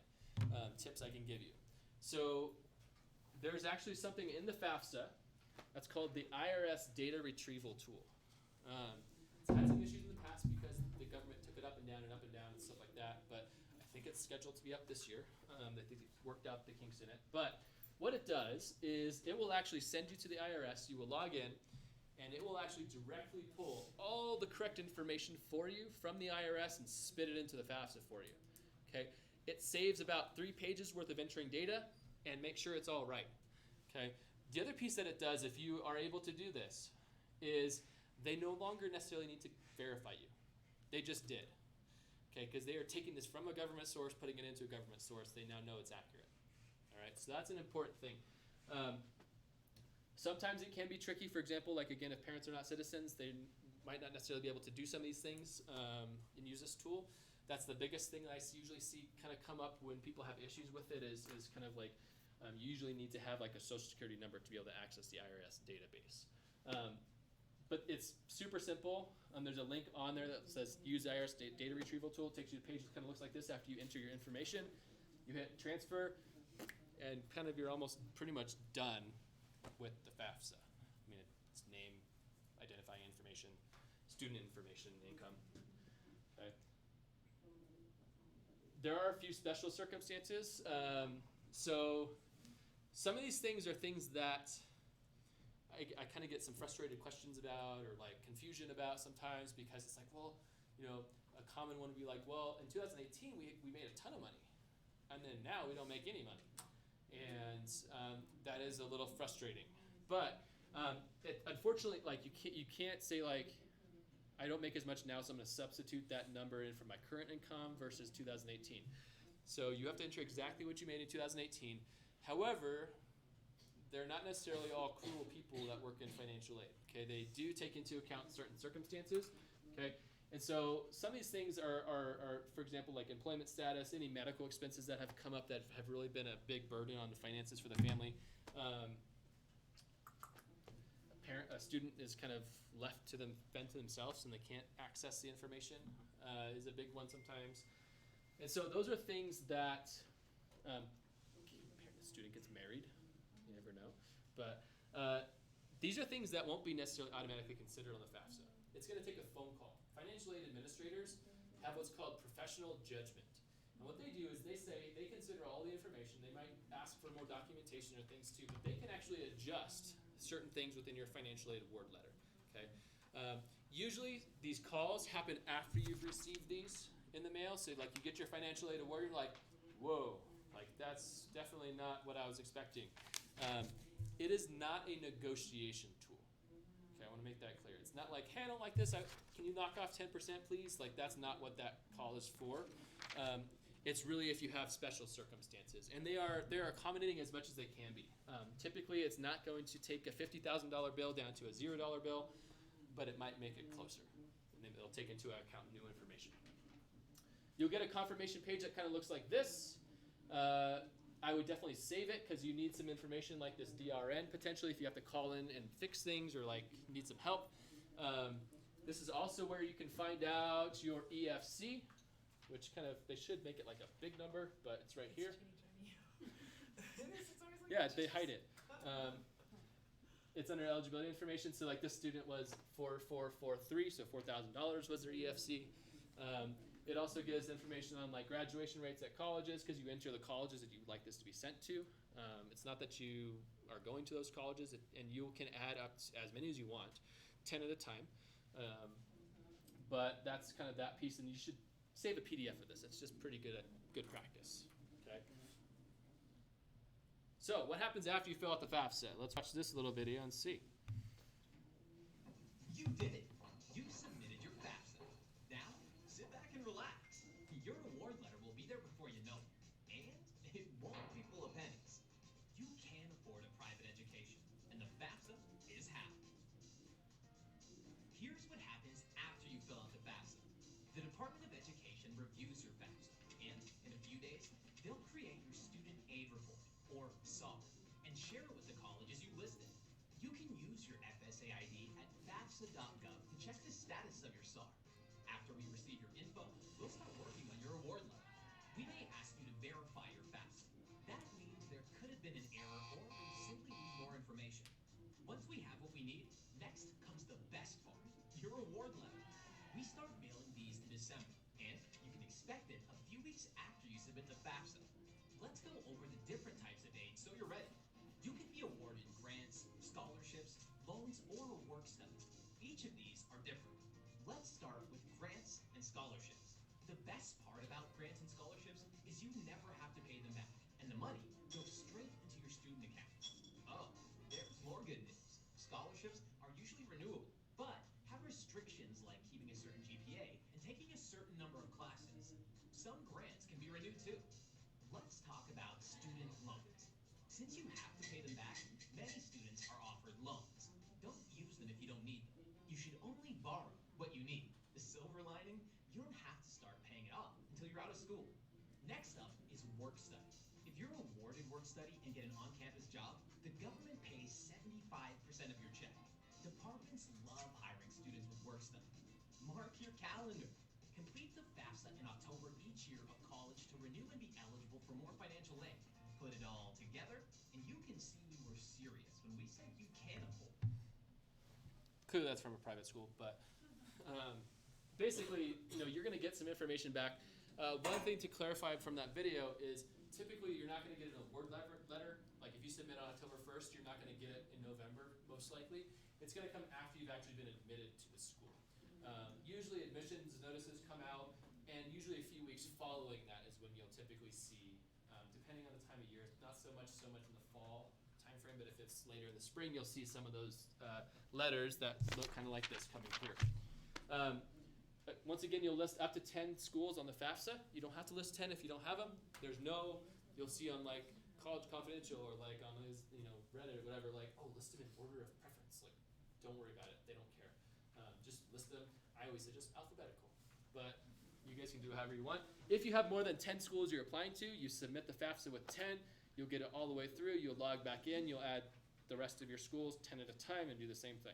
tips I can give you. So there's actually something in the FAFSA that's called the IRS Data Retrieval tool. It's had some issues in the past because the government took it up and down and stuff like that, but I think it's scheduled to be up this year. I think it worked out the kinks in it. But what it does is it will actually send you to the IRS, you will log in, and it will actually directly pull all the correct information for you from the IRS and spit it into the FAFSA for you. Okay? It saves about 3 pages worth of entering data and make sure it's all right. Okay? The other piece that it does, if you are able to do this, is they no longer necessarily need to verify you. They just did. Okay? Because they are taking this from a government source, putting it into a government source. They now know it's accurate. All right? So that's an important thing. Sometimes it can be tricky. For example, like again, if parents are not citizens, they might not necessarily be able to do some of these things and use this tool. That's the biggest thing that I usually see kind of come up when people have issues with it is kind of like you usually need to have like a social security number to be able to access the IRS database. But it's super simple. There's a link on there that says use IRS data retrieval tool. It takes you to a page that kind of looks like this after you enter your information. You hit transfer, and kind of you're almost pretty much done with the FAFSA. I mean, it's name, identifying information, student information, income. Okay. There are a few special circumstances. So some of these things are things that I kind of get some frustrated questions about or like confusion about sometimes, because it's like, well, you know, a common one would be like, well, in 2018 we made a ton of money, and then now we don't make any money. And that is a little frustrating. But unfortunately, like you can't say like, I don't make as much now, so I'm going to substitute that number in for my current income versus 2018. So you have to enter exactly what you made in 2018. However, they're not necessarily all cruel people that work in financial aid. Okay, they do take into account certain circumstances. Okay, and so some of these things are for example, like employment status, any medical expenses that have come up that have really been a big burden on the finances for the family. A student is kind of left to fend to themselves and they can't access the information is a big one sometimes. And so those are things that student gets married. You never know. But these are things that won't be necessarily automatically considered on the FAFSA. It's going to take a phone call. Financial aid administrators have what's called professional judgment. And what they do is they say they consider all the information. They might ask for more documentation or things too, but they can actually adjust certain things within your financial aid award letter. Okay. Usually these calls happen after you've received these in the mail. So like you get your financial aid award, you're like, whoa, like that's definitely not what I was expecting. It is not a negotiation tool. Okay, I want to make that clear. It's not like, hey, I don't like this. Can you knock off 10%, please? Like that's not what that call is for. It's really if you have special circumstances, and they're accommodating as much as they can be. Typically, it's not going to take a $50,000 bill down to a $0 bill, but it might make it closer, and then it'll take into account new information. You'll get a confirmation page that kind of looks like this. I would definitely save it because you need some information like this DRN potentially if you have to call in and fix things or like need some help. This is also where you can find out your EFC, which kind of, they should make it like a big number, but it's right here. It's always like Yeah, they hide it. It's under eligibility information. So like this student was 4443, so $4,000 was their EFC. It also gives information on like graduation rates at colleges because you enter the colleges that you would like this to be sent to. It's not that you are going to those colleges, and you can add up as many as you want, 10 at a time. But that's kind of that piece, and you should save a PDF of this. It's just pretty good practice. Okay. So what happens after you fill out the FAFSA? Let's watch this little video and see. You did it. You submitted your FAFSA. Now, sit back and relax. Your award letter will be there before you know it. And it won't be full of pennies. You can afford a private education, and the FAFSA is how. Here's what happens after you fill out the FAFSA. The Department of Education reviews your FAFSA, and in a few days, they'll create your student aid report, or SAR, and share it with the colleges you listed. You can use your FSA ID at FAFSA.gov to check the status of your SAR. After we receive your info, we'll start working on your award letter. We may ask you to verify your FAFSA. That means there could have been an error, or we simply need more information. Once we have what we need, next comes the best part, your award letter. We start mailing these in December, and you can expect it a few weeks after you submit the FAFSA. Let's go over the different types of aid so you're ready. You can be awarded grants, scholarships, loans, or a work study. Each of these are different. Let's start with grants and scholarships. The best part about grants and scholarships is you never have to pay them back, and the money goes straight into your student account. Oh, there's more good news. Scholarships are usually renewable, but have restrictions like keeping a certain GPA and taking a certain number of classes. Some grants can be renewed too. Let's talk about student loans. Since you have to pay them back, many students are offered loans. Don't use them if you don't need them. You should only borrow what you need. The silver lining, you don't have to start paying it off until you're out of school. Next up is work study. If you're awarded work study and get an on-campus job, the government pays 75% of your check. Departments love hiring students with work study. Mark your calendar. Complete the FAFSA in October each year of college to renew and be eligible for more financial aid. Put it all together, and you can see we were serious when we said you can afford. Clearly that's from a private school, but basically, you're going to get some information back. One thing to clarify from that video is typically you're not going to get an award letter. Like if you submit on October 1st, you're not going to get it in November, most likely. It's going to come after you've actually been admitted to the school. Usually admissions notices come out, and usually a few weeks following that is when you'll typically see, depending on the time of year, not so much in the fall time frame, but if it's later in the spring, you'll see some of those letters that look kind of like this coming through. Once again, you'll list up to 10 schools on the FAFSA. You don't have to list 10 if you don't have them. You'll see on like College Confidential or like on his, Reddit or whatever, like, oh, list them in order of preference. Like, don't worry about it. They don't care. Just list them. I always suggest alphabetical, but you guys can do it however you want. If you have more than 10 schools you're applying to, you submit the FAFSA with 10. You'll get it all the way through. You'll log back in. You'll add the rest of your schools 10 at a time and do the same thing.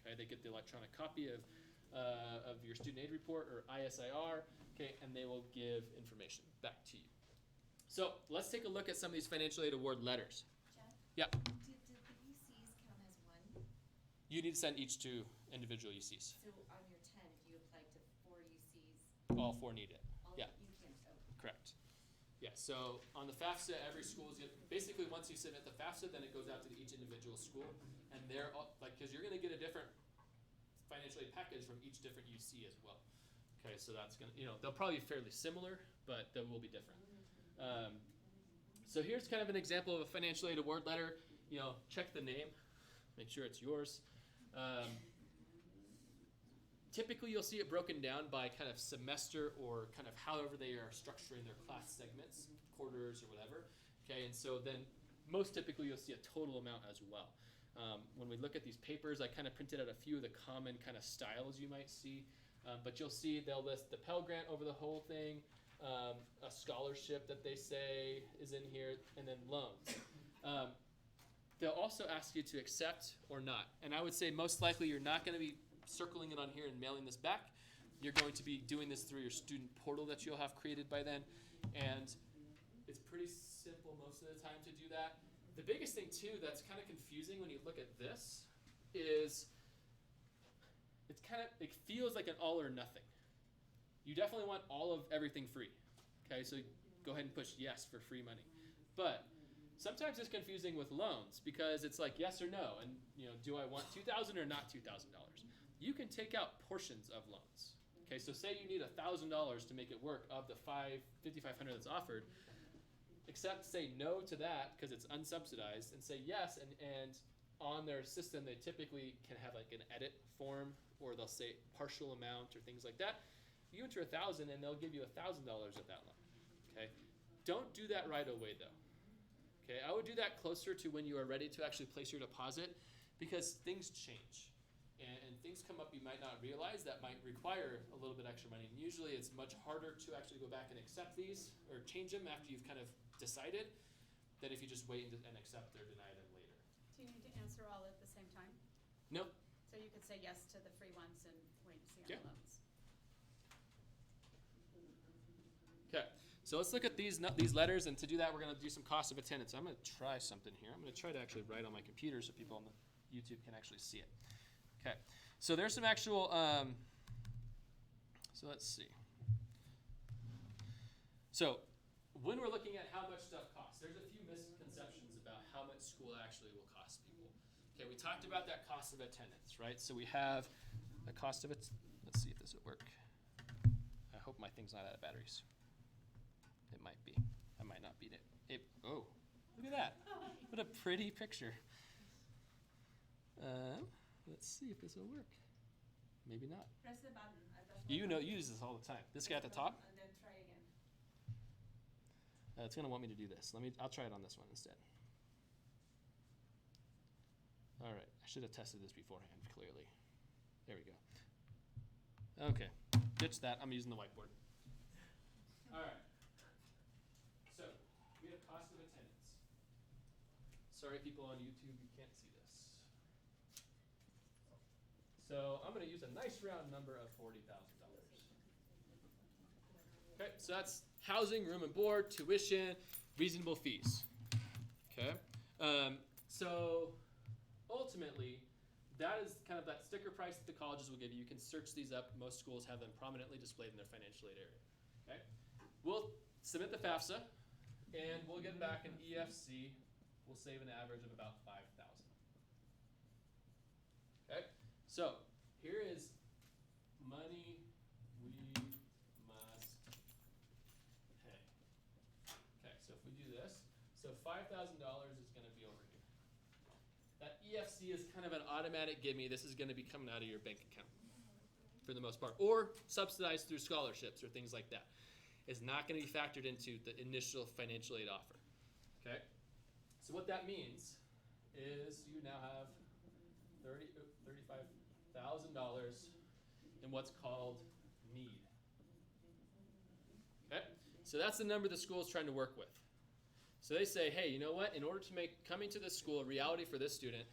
Okay, they get the electronic copy of your student aid report or ISIR, okay, and they will give information back to you. So let's take a look at some of these financial aid award letters. Jeff? Yeah. Did the UCs count as one? You need to send each to individual UCs. So on your 10, if you applied to 4 UCs, All 4 need it. all Yeah. you can, oh, Correct. Yeah, so on the FAFSA, every school is basically once you submit the FAFSA, then it goes out to each individual school, and they're all, like, because you're going to get a different financial aid package from each different UC as well. Okay, so that's going to, they'll probably be fairly similar, but they will be different. So here's kind of an example of a financial aid award letter. Check the name, make sure it's yours. Typically, you'll see it broken down by kind of semester or kind of however they are structuring their class segments, quarters or whatever. Okay, and so then most typically you'll see a total amount as well. When we look at these papers, I kind of printed out a few of the common kind of styles you might see. But you'll see they'll list the Pell Grant over the whole thing, a scholarship that they say is in here, and then loans. They'll also ask you to accept or not. And I would say most likely you're not going to be circling it on here and mailing this back. You're going to be doing this through your student portal that you'll have created by then. And it's pretty simple most of the time to do that. The biggest thing too that's kind of confusing when you look at this is it feels like an all or nothing. You definitely want all of everything free. Okay, so go ahead and push yes for free money. But sometimes it's confusing with loans because it's like yes or no, and do I want $2,000 or not $2,000? You can take out portions of loans. Okay, so say you need $1,000 to make it work of the $5,500 that's offered. Except say no to that because it's unsubsidized, and say yes, and on their system they typically can have like an edit form, or they'll say partial amount or things like that. You enter $1,000 and they'll give you $1,000 of that loan. Okay, don't do that right away though. Okay, I would do that closer to when you are ready to actually place your deposit, because things change and things come up you might not realize that might require a little bit extra money. And usually it's much harder to actually go back and accept these or change them after you've kind of decided than if you just wait and accept or deny them later. Do you need to answer all at the same time? No. So you could say yes to the free ones and wait and see on Yeah. the loans. Okay, so let's look at these letters, and to do that we're going to do some cost of attendance. I'm going to try something here. I'm going to try to actually write on my computer so people on the YouTube can actually see it. Okay, so there's some actual, so let's see. So when we're looking at how much stuff costs, there's a few misconceptions about how much school actually will cost people. Okay, we talked about that cost of attendance, right? So we have the cost of it. Let's see if this will work. I hope my thing's not out of batteries. It might be. I might not beat it. Oh, look at that. What a pretty picture. Let's see if this will work. Maybe not. press the button. You use this all the time. This guy at the top? And then try again. It's going to want me to do this. I'll try it on this one instead. All right. I should have tested this beforehand, clearly. There we go. Okay. Ditch that. I'm using the whiteboard. All right. So, we have cost of attendance. Sorry, people on YouTube, you can't see this. So, I'm going to use a nice round number of $40,000. Okay, so that's housing, room and board, tuition, reasonable fees. Okay, so ultimately, that is kind of that sticker price that the colleges will give you. You can search these up. Most schools have them prominently displayed in their financial aid area. Okay, we'll submit the FAFSA, and we'll get back an EFC. We'll save an average of about $5,000. Okay, so here is money we must pay. Okay, so if we do this, so $5,000 is going to be over here. That EFC is kind of an automatic gimme. This is going to be coming out of your bank account for the most part, or subsidized through scholarships or things like that. It's not going to be factored into the initial financial aid offer. Okay, so what that means is you now have $35,000 in what's called need. Okay, so that's the number the school is trying to work with. So they say, hey, you know what? In order to make coming to this school a reality for this student,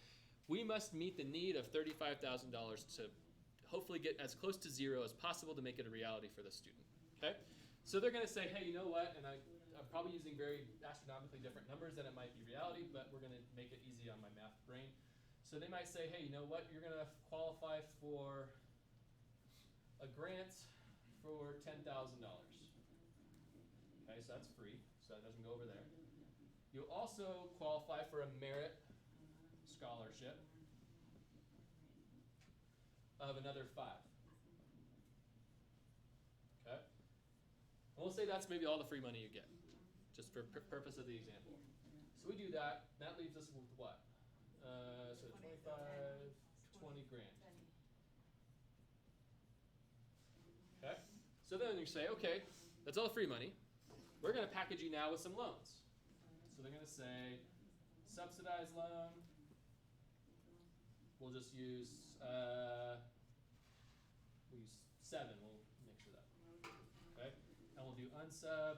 we must meet the need of $35,000 to hopefully get as close to zero as possible to make it a reality for the student. Okay, So they're going to say, hey, you know what? And I'm probably using very astronomically different numbers than it might be reality, but we're going to make it easy on my math brain. So they might say, hey, you know what? You're going to qualify for a grant for $10,000. Okay, so that's free, so that doesn't go over there. You'll also qualify for a merit scholarship of another 5. Okay? And we'll say that's maybe all the free money you get, just for purpose of the example. So we do that. That leaves us with what? So 25, 20 grand. Okay? So then you say, okay, that's all the free money. We're going to package you now with some loans. So they're going to say, subsidized loan. We'll just use, we'll use 7. We'll make sure that. Okay? And we'll do unsub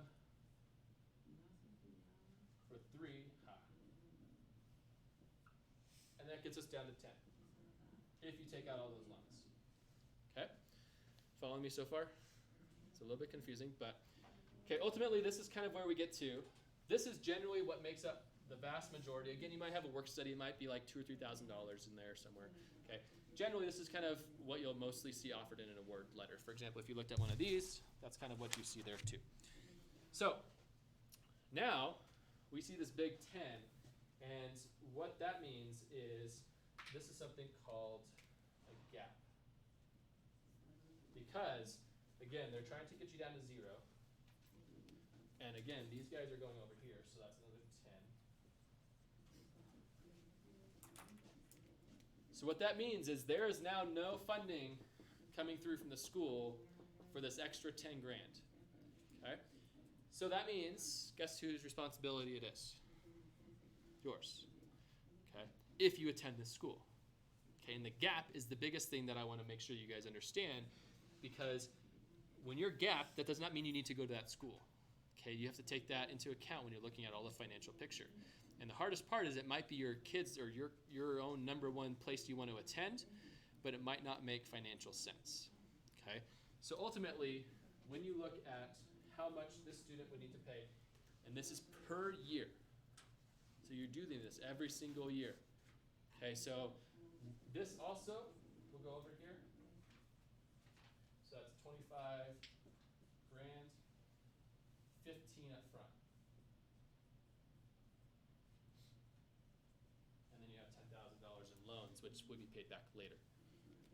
for 3. And that gets us down to 10 if you take out all those loans. Okay? Following me so far? It's a little bit confusing, but okay, ultimately this is kind of where we get to. This is generally what makes up the vast majority. Again, you might have a work study, it might be like $2,000 or $3,000 in there somewhere. Okay. Generally, this is kind of what you'll mostly see offered in an award letter. For example, if you looked at one of these, that's kind of what you see there too. So now we see this big 10, and what that means is this is something called a gap. Because, again, they're trying to get you down to 0. And again, these guys are going over here, so that's another 10. So what that means is there is now no funding coming through from the school for this extra 10 grand. Okay? So that means, guess whose responsibility it is? Yours. Okay? If you attend this school. Okay, and the gap is the biggest thing that I want to make sure you guys understand, because when you're gapped, that does not mean you need to go to that school. Okay, you have to take that into account when you're looking at all the financial picture. And the hardest part is it might be your kids or your own number one place you want to attend, but it might not make financial sense. Okay, so ultimately, when you look at how much this student would need to pay, and this is per year, so you're doing this every single year. Okay, so this also will go over here. So that's 25 grand, 15 up front. And then you have $10,000 in loans, which would be paid back later.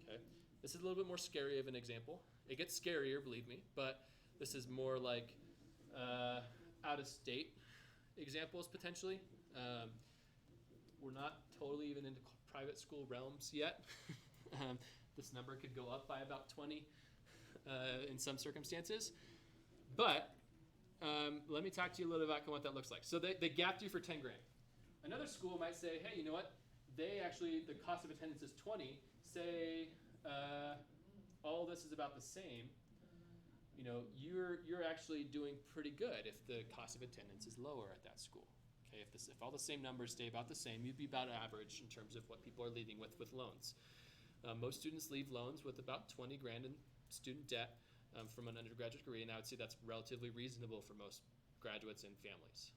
Okay, this is a little bit more scary of an example. It gets scarier, believe me, but this is more like out-of-state examples potentially. We're not totally even into private school realms yet. This number could go up by about 20 in some circumstances. But let me talk to you a little about what that looks like. So they gapped you for 10 grand. Another school might say, hey, you know what? They actually, the cost of attendance is 20. Say all this is about the same. You know, you're actually doing pretty good if the cost of attendance is lower at that school. Okay, if all the same numbers stay about the same, you'd be about average in terms of what people are leaving with loans. Most students leave loans with about 20 grand in student debt from an undergraduate degree, and I would say that's relatively reasonable for most graduates and families.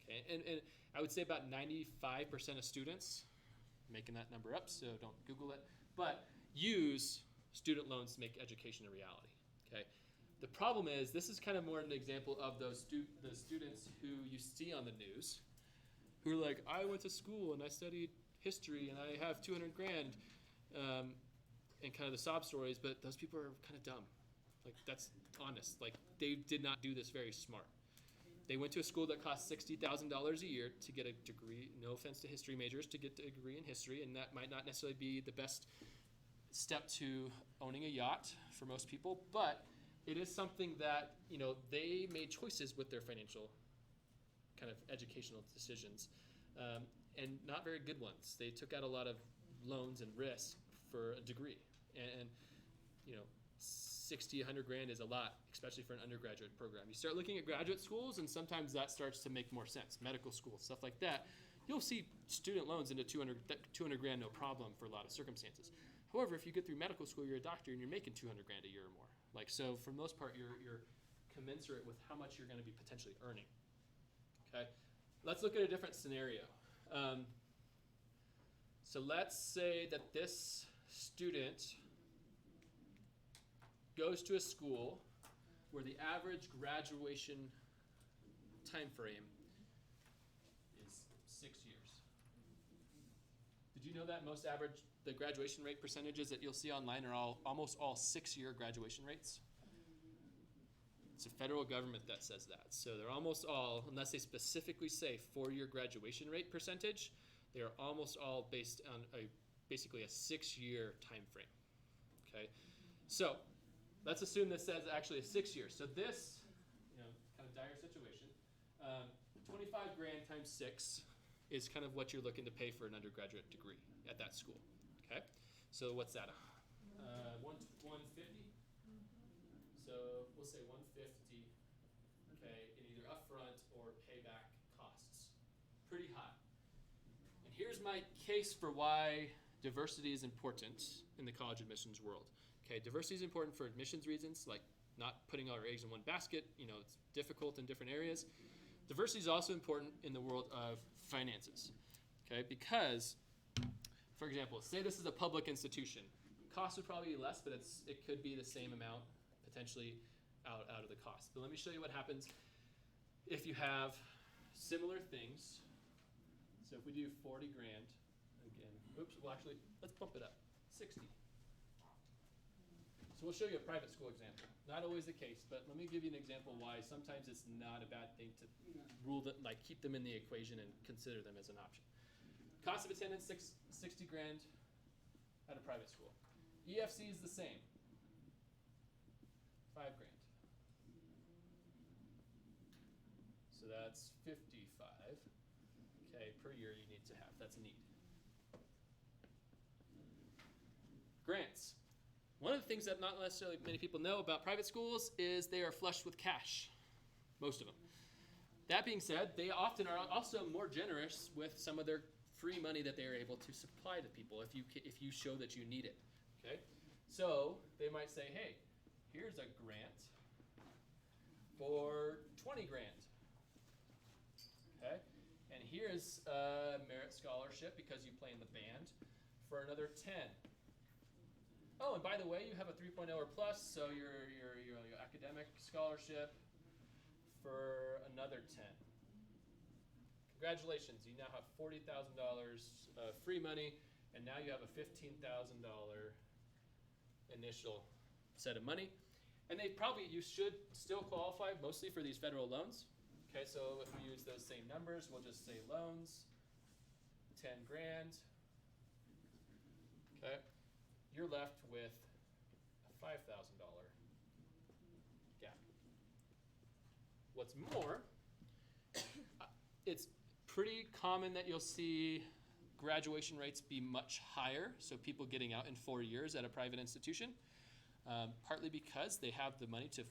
Okay, and I would say about 95% of students, making that number up, so don't Google it, but use student loans to make education a reality. Okay. The problem is, this is kind of more an example of the students who you see on the news, who are like, I went to school and I studied history and I have 200 grand, and kind of the sob stories, but those people are kind of dumb. Like, that's honest. Like, they did not do this very smart. They went to a school that cost $60,000 a year to get a degree, no offense to history majors, to get a degree in history, and that might not necessarily be the best step to owning a yacht for most people, but it is something that, you know, they made choices with their financial kind of educational decisions, and not very good ones. They took out a lot of loans and risk for a degree, and you know, 60, 100 grand is a lot, especially for an undergraduate program. You start looking at graduate schools, and sometimes that starts to make more sense. Medical school, stuff like that. You'll see student loans into 200 grand, no problem for a lot of circumstances. However, if you get through medical school, you're a doctor, and you're making 200 grand a year or more. Like, so for the most part, you're commensurate with how much you're going to be potentially earning. Okay, let's look at a different scenario. So let's say that this student goes to a school where the average graduation time frame is 6 years. Did you know that the graduation rate percentages that you'll see online are almost all 6-year graduation rates? It's the federal government that says that. So they're almost all, unless they specifically say 4-year graduation rate percentage, they are almost all based on basically a 6-year time frame. Okay, so let's assume this says actually a 6 years. So this, kind of dire situation, 25 grand times 6 is kind of what you're looking to pay for an undergraduate degree at that school. Okay, so what's that? 150. So we'll say 150. Okay, in either upfront or payback costs. Pretty high. And here's my case for why diversity is important in the college admissions world. Okay, diversity is important for admissions reasons, like not putting all our eggs in one basket. It's difficult in different areas. Diversity is also important in the world of finances. Okay, because, for example, say this is a public institution. Cost would probably be less, but it could be the same amount potentially out of the cost. But let me show you what happens if you have similar things. So if we do 40 grand, again, actually, let's bump it up, 60. So we'll show you a private school example. Not always the case, but let me give you an example why sometimes it's not a bad thing to keep them in the equation and consider them as an option. Cost of attendance, 60 grand at a private school. EFC is the same, 5 grand. So that's 55, okay, per year you need to have. That's a need. Grants. One of the things that not necessarily many people know about private schools is they are flush with cash, most of them. That being said, they often are also more generous with some of their free money that they are able to supply to people if you show that you need it. Okay, so they might say, hey, here's a grant for 20 grand. Okay, and here's a merit scholarship because you play in the band for another 10. Oh, and by the way, you have a 3.0 or plus, so your academic scholarship for another 10. Congratulations, you now have $40,000 free money, and now you have a $15,000 initial set of money. And you should still qualify mostly for these federal loans. Okay, so if we use those same numbers, we'll just say loans, 10 grand. Okay, you're left with a $5,000 gap. What's more, it's pretty common that you'll see graduation rates be much higher, so people getting out in 4 years at a private institution, partly because they have the money to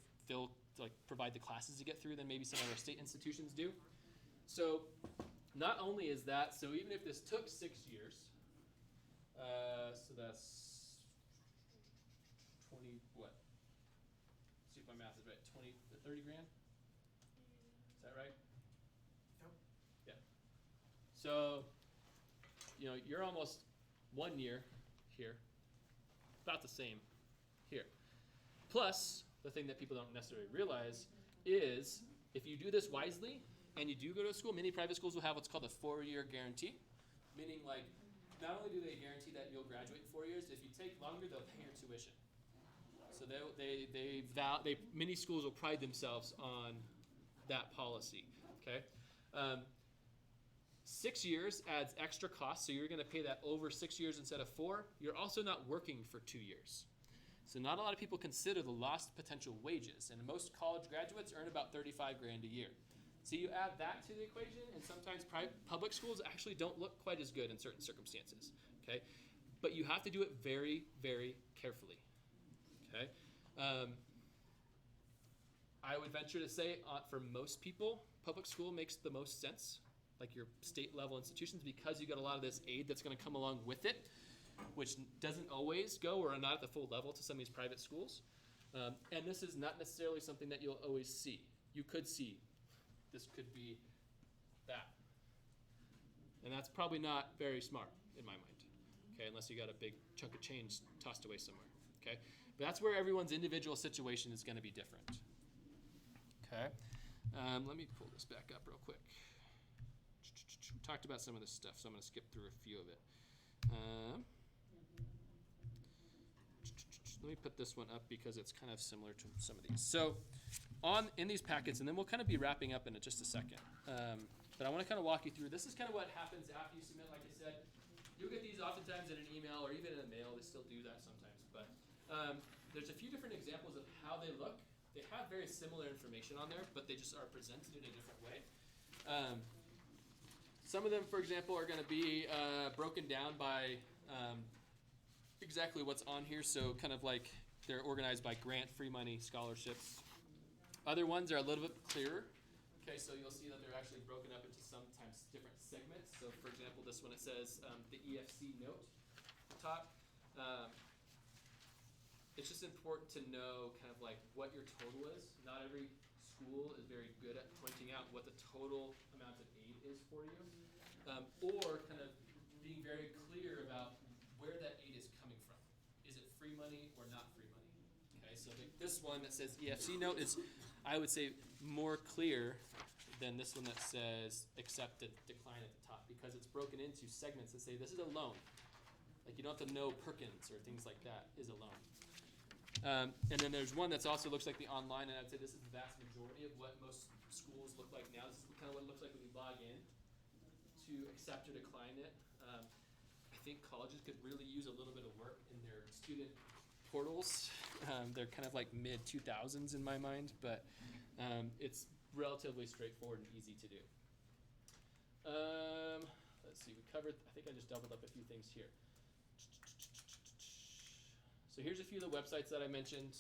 provide the classes to get through than maybe some of our state institutions do. So not only is that, so even if this took 6 years, so that's 20, what? See if my math is right, 30 grand? Is that right? Yeah. So, you're almost 1 year here, about the same here. Plus, the thing that people don't necessarily realize is if you do this wisely and you do go to a school, many private schools will have what's called a 4-year guarantee, meaning not only do they guarantee that you'll graduate in 4 years, if you take longer, they'll pay your tuition. So many schools will pride themselves on that policy. Okay, 6 years adds extra costs, so you're going to pay that over 6 years instead of 4. You're also not working for 2 years. So not a lot of people consider the lost potential wages, and most college graduates earn about 35 grand a year. So you add that to the equation, and sometimes public schools actually don't look quite as good in certain circumstances. Okay, but you have to do it very, very carefully. Okay, I would venture to say for most people, public school makes the most sense, like your state level institutions, because you got a lot of this aid that's going to come along with it, which doesn't always go or not at the full level to some of these private schools. And this is not necessarily something that you'll always see. You could see this could be that. And that's probably not very smart in my mind, okay, unless you got a big chunk of change tossed away somewhere, okay? But that's where everyone's individual situation is going to be different, okay? Let me pull this back up real quick. We talked about some of this stuff, so I'm going to skip through a few of it. Let me put this one up because it's kind of similar to some of these. So in these packets, and then we'll kind of be wrapping up in just a second. But I want to kind of walk you through. This is kind of what happens after you submit. Like I said, you'll get these oftentimes in an email or even in a mail. They still do that sometimes. But there's a few different examples of how they look. They have very similar information on there, but they just are presented in a different way. Some of them, for example, are going to be broken down by exactly what's on here. So kind of like they're organized by grant, free money, scholarships. Other ones are a little bit clearer. Okay, so you'll see that they're actually broken up into sometimes different segments. So for example, this one, it says the EFC note at the top. It's just important to know kind of like what your total is. Not every school is very good at pointing out what the total amount of aid is for you. Or kind of being very clear about where that aid is coming from. Is it free money or not free money? Okay, so this one that says EFC note is, I would say, more clear than this one that says accepted, decline at the top, because it's broken into segments that say this is a loan. Like you don't have to know Perkins or things like that is a loan. And then there's one that's also looks like the online, and I'd say this is the vast majority of what most schools look like now. This is kind of what it looks like when you log in to accept or decline it. I think colleges could really use a little bit of work in their student portals. They're kind of like mid-2000s in my mind, but it's relatively straightforward and easy to do. Let's see, we covered, I think I just doubled up a few things here. So here's a few of the websites that I mentioned.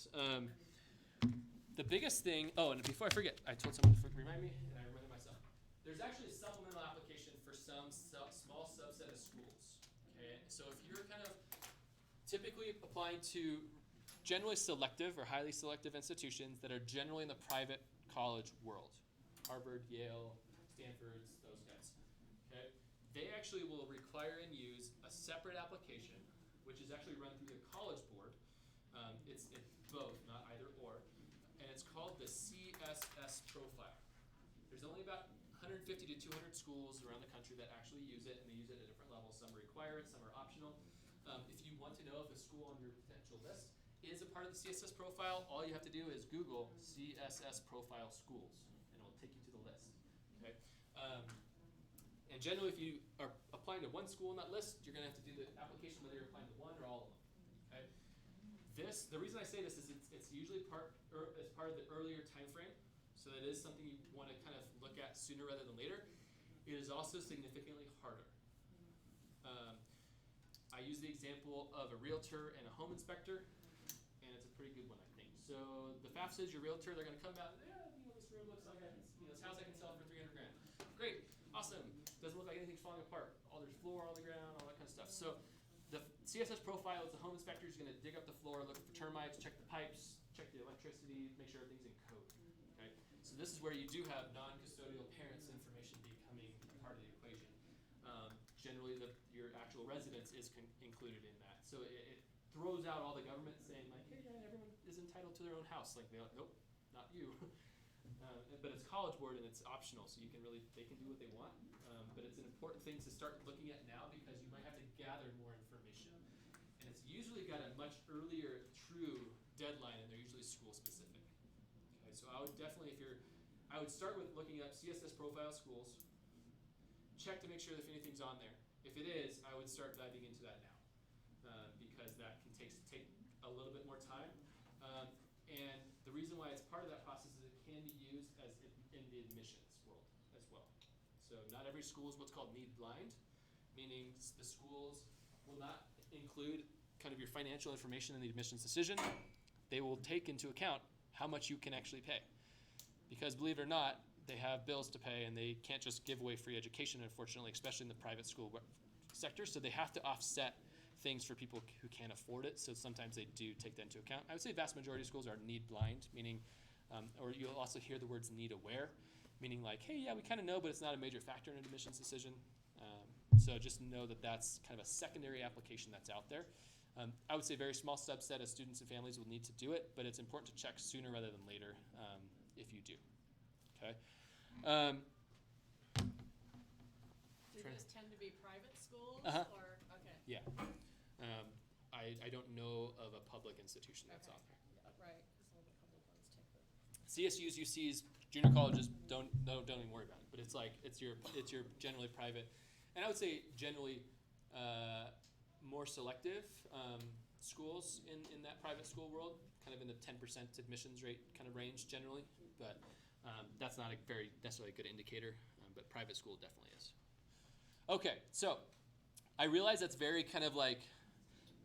The biggest thing, and before I forget, I told someone to remind me, and I reminded myself. There's actually a supplemental application for some small subset of schools. Okay, so if you're kind of typically applying to generally selective or highly selective institutions that are generally in the private college world, Harvard, Yale, Stanford's, those guys. Okay, they actually will require and use a separate application, which is actually run through the College Board. It's both, not either or, and it's called the CSS profile. There's only about 150 to 200 schools around the country that actually use it, and they use it at different levels. Some require it, some are optional. If you want to know if a school on your potential list is a part of the CSS profile, all you have to do is Google CSS profile schools, and it will take you to the list. Okay. And generally, if you are applying to one school on that list, you're going to have to do the application whether you're applying to one or all of them. Okay. The reason I say this is it's usually part of the earlier time frame, so it is something you want to kind of look at sooner rather than later. It is also significantly harder. I use the example of a realtor and a home inspector, and it's a pretty good one, I think. So the FAFSA is your realtor. They're going to come out and this room looks like this house I can sell for $300,000. Great, awesome. Doesn't look like anything's falling apart. There's floor on the ground, all that kind of stuff. So the CSS profile is the home inspector is going to dig up the floor, look for termites, check the pipes, check the electricity, make sure everything's in code. Okay, so this is where you do have non-custodial parents' information becoming part of the equation. Generally, your actual residence is included in that. So it throws out all the government saying like, hey, everyone is entitled to their own house. Like, nope, not you. But it's College Board and it's optional, so they can do what they want. But it's an important thing to start looking at now because you might have to gather more information. And it's usually got a much earlier true deadline, and they're usually school specific. Okay, so I would definitely, I would start with looking up CSS profile schools. Check to make sure if anything's on there. If it is, I would start diving into that now because that can take a little bit more time. And the reason why it's part of that process is it can be used as in the admissions world as well. So not every school is what's called need blind, meaning the schools will not include kind of your financial information in the admissions decision. They will take into account how much you can actually pay. Because believe it or not, they have bills to pay and they can't just give away free education, unfortunately, especially in the private school sector. So they have to offset things for people who can't afford it, so sometimes they do take that into account. I would say vast majority of schools are need blind, meaning, or you'll also hear the words need aware, meaning like, hey, yeah, we kind of know, but it's not a major factor in an admissions decision. So just know that that's kind of a secondary application that's out there. I would say a very small subset of students and families will need to do it, but it's important to check sooner rather than later if you do. Okay. Do those tend to be private schools Uh-huh. or, okay, Yeah. I don't know of a public institution that's Okay. on there. yeah, right, because all the public ones take the. CSUs, UCs, junior colleges, don't even worry about it. But it's like it's your generally private, and I would say generally more selective schools in that private school world, kind of in the 10% admissions rate kind of range generally. But that's not a very necessarily good indicator. But private school definitely is. Okay, so I realize that's very kind of like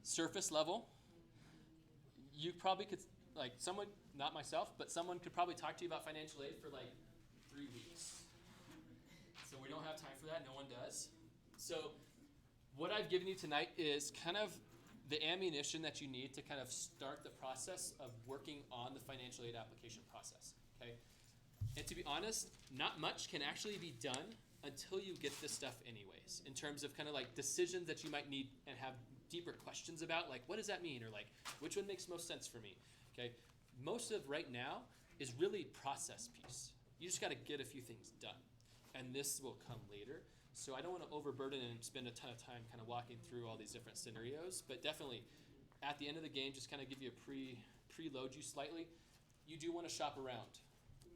surface level. You probably could, like someone, not myself, but someone could probably talk to you about financial aid for like 3 weeks. So we don't have time for that, no one does. So what I've given you tonight is kind of the ammunition that you need to kind of start the process of working on the financial aid application process, okay? And to be honest, not much can actually be done until you get this stuff anyways, in terms of kind of like decisions that you might need and have deeper questions about, like what does that mean, or like which one makes most sense for me, okay? Most of right now is really process piece. You just got to get a few things done, and this will come later. So I don't want to overburden and spend a ton of time kind of walking through all these different scenarios, but definitely at the end of the game, just kind of give you a preload you slightly. You do want to shop around.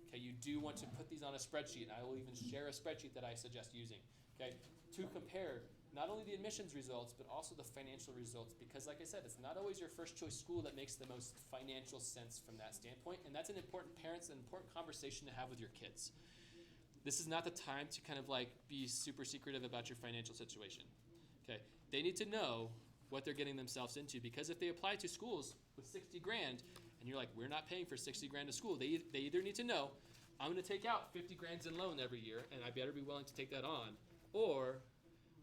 Okay, you do want to put these on a spreadsheet. I will even share a spreadsheet that I suggest using, okay, to compare not only the admissions results, but also the financial results, because like I said, it's not always your first choice school that makes the most financial sense from that standpoint, and that's an important conversation to have with your kids. This is not the time to kind of like be super secretive about your financial situation, okay? They need to know what they're getting themselves into, because if they apply to schools with 60 grand, and you're like, we're not paying for 60 grand a school, they either need to know, I'm going to take out 50 grand in loan every year, and I better be willing to take that on, or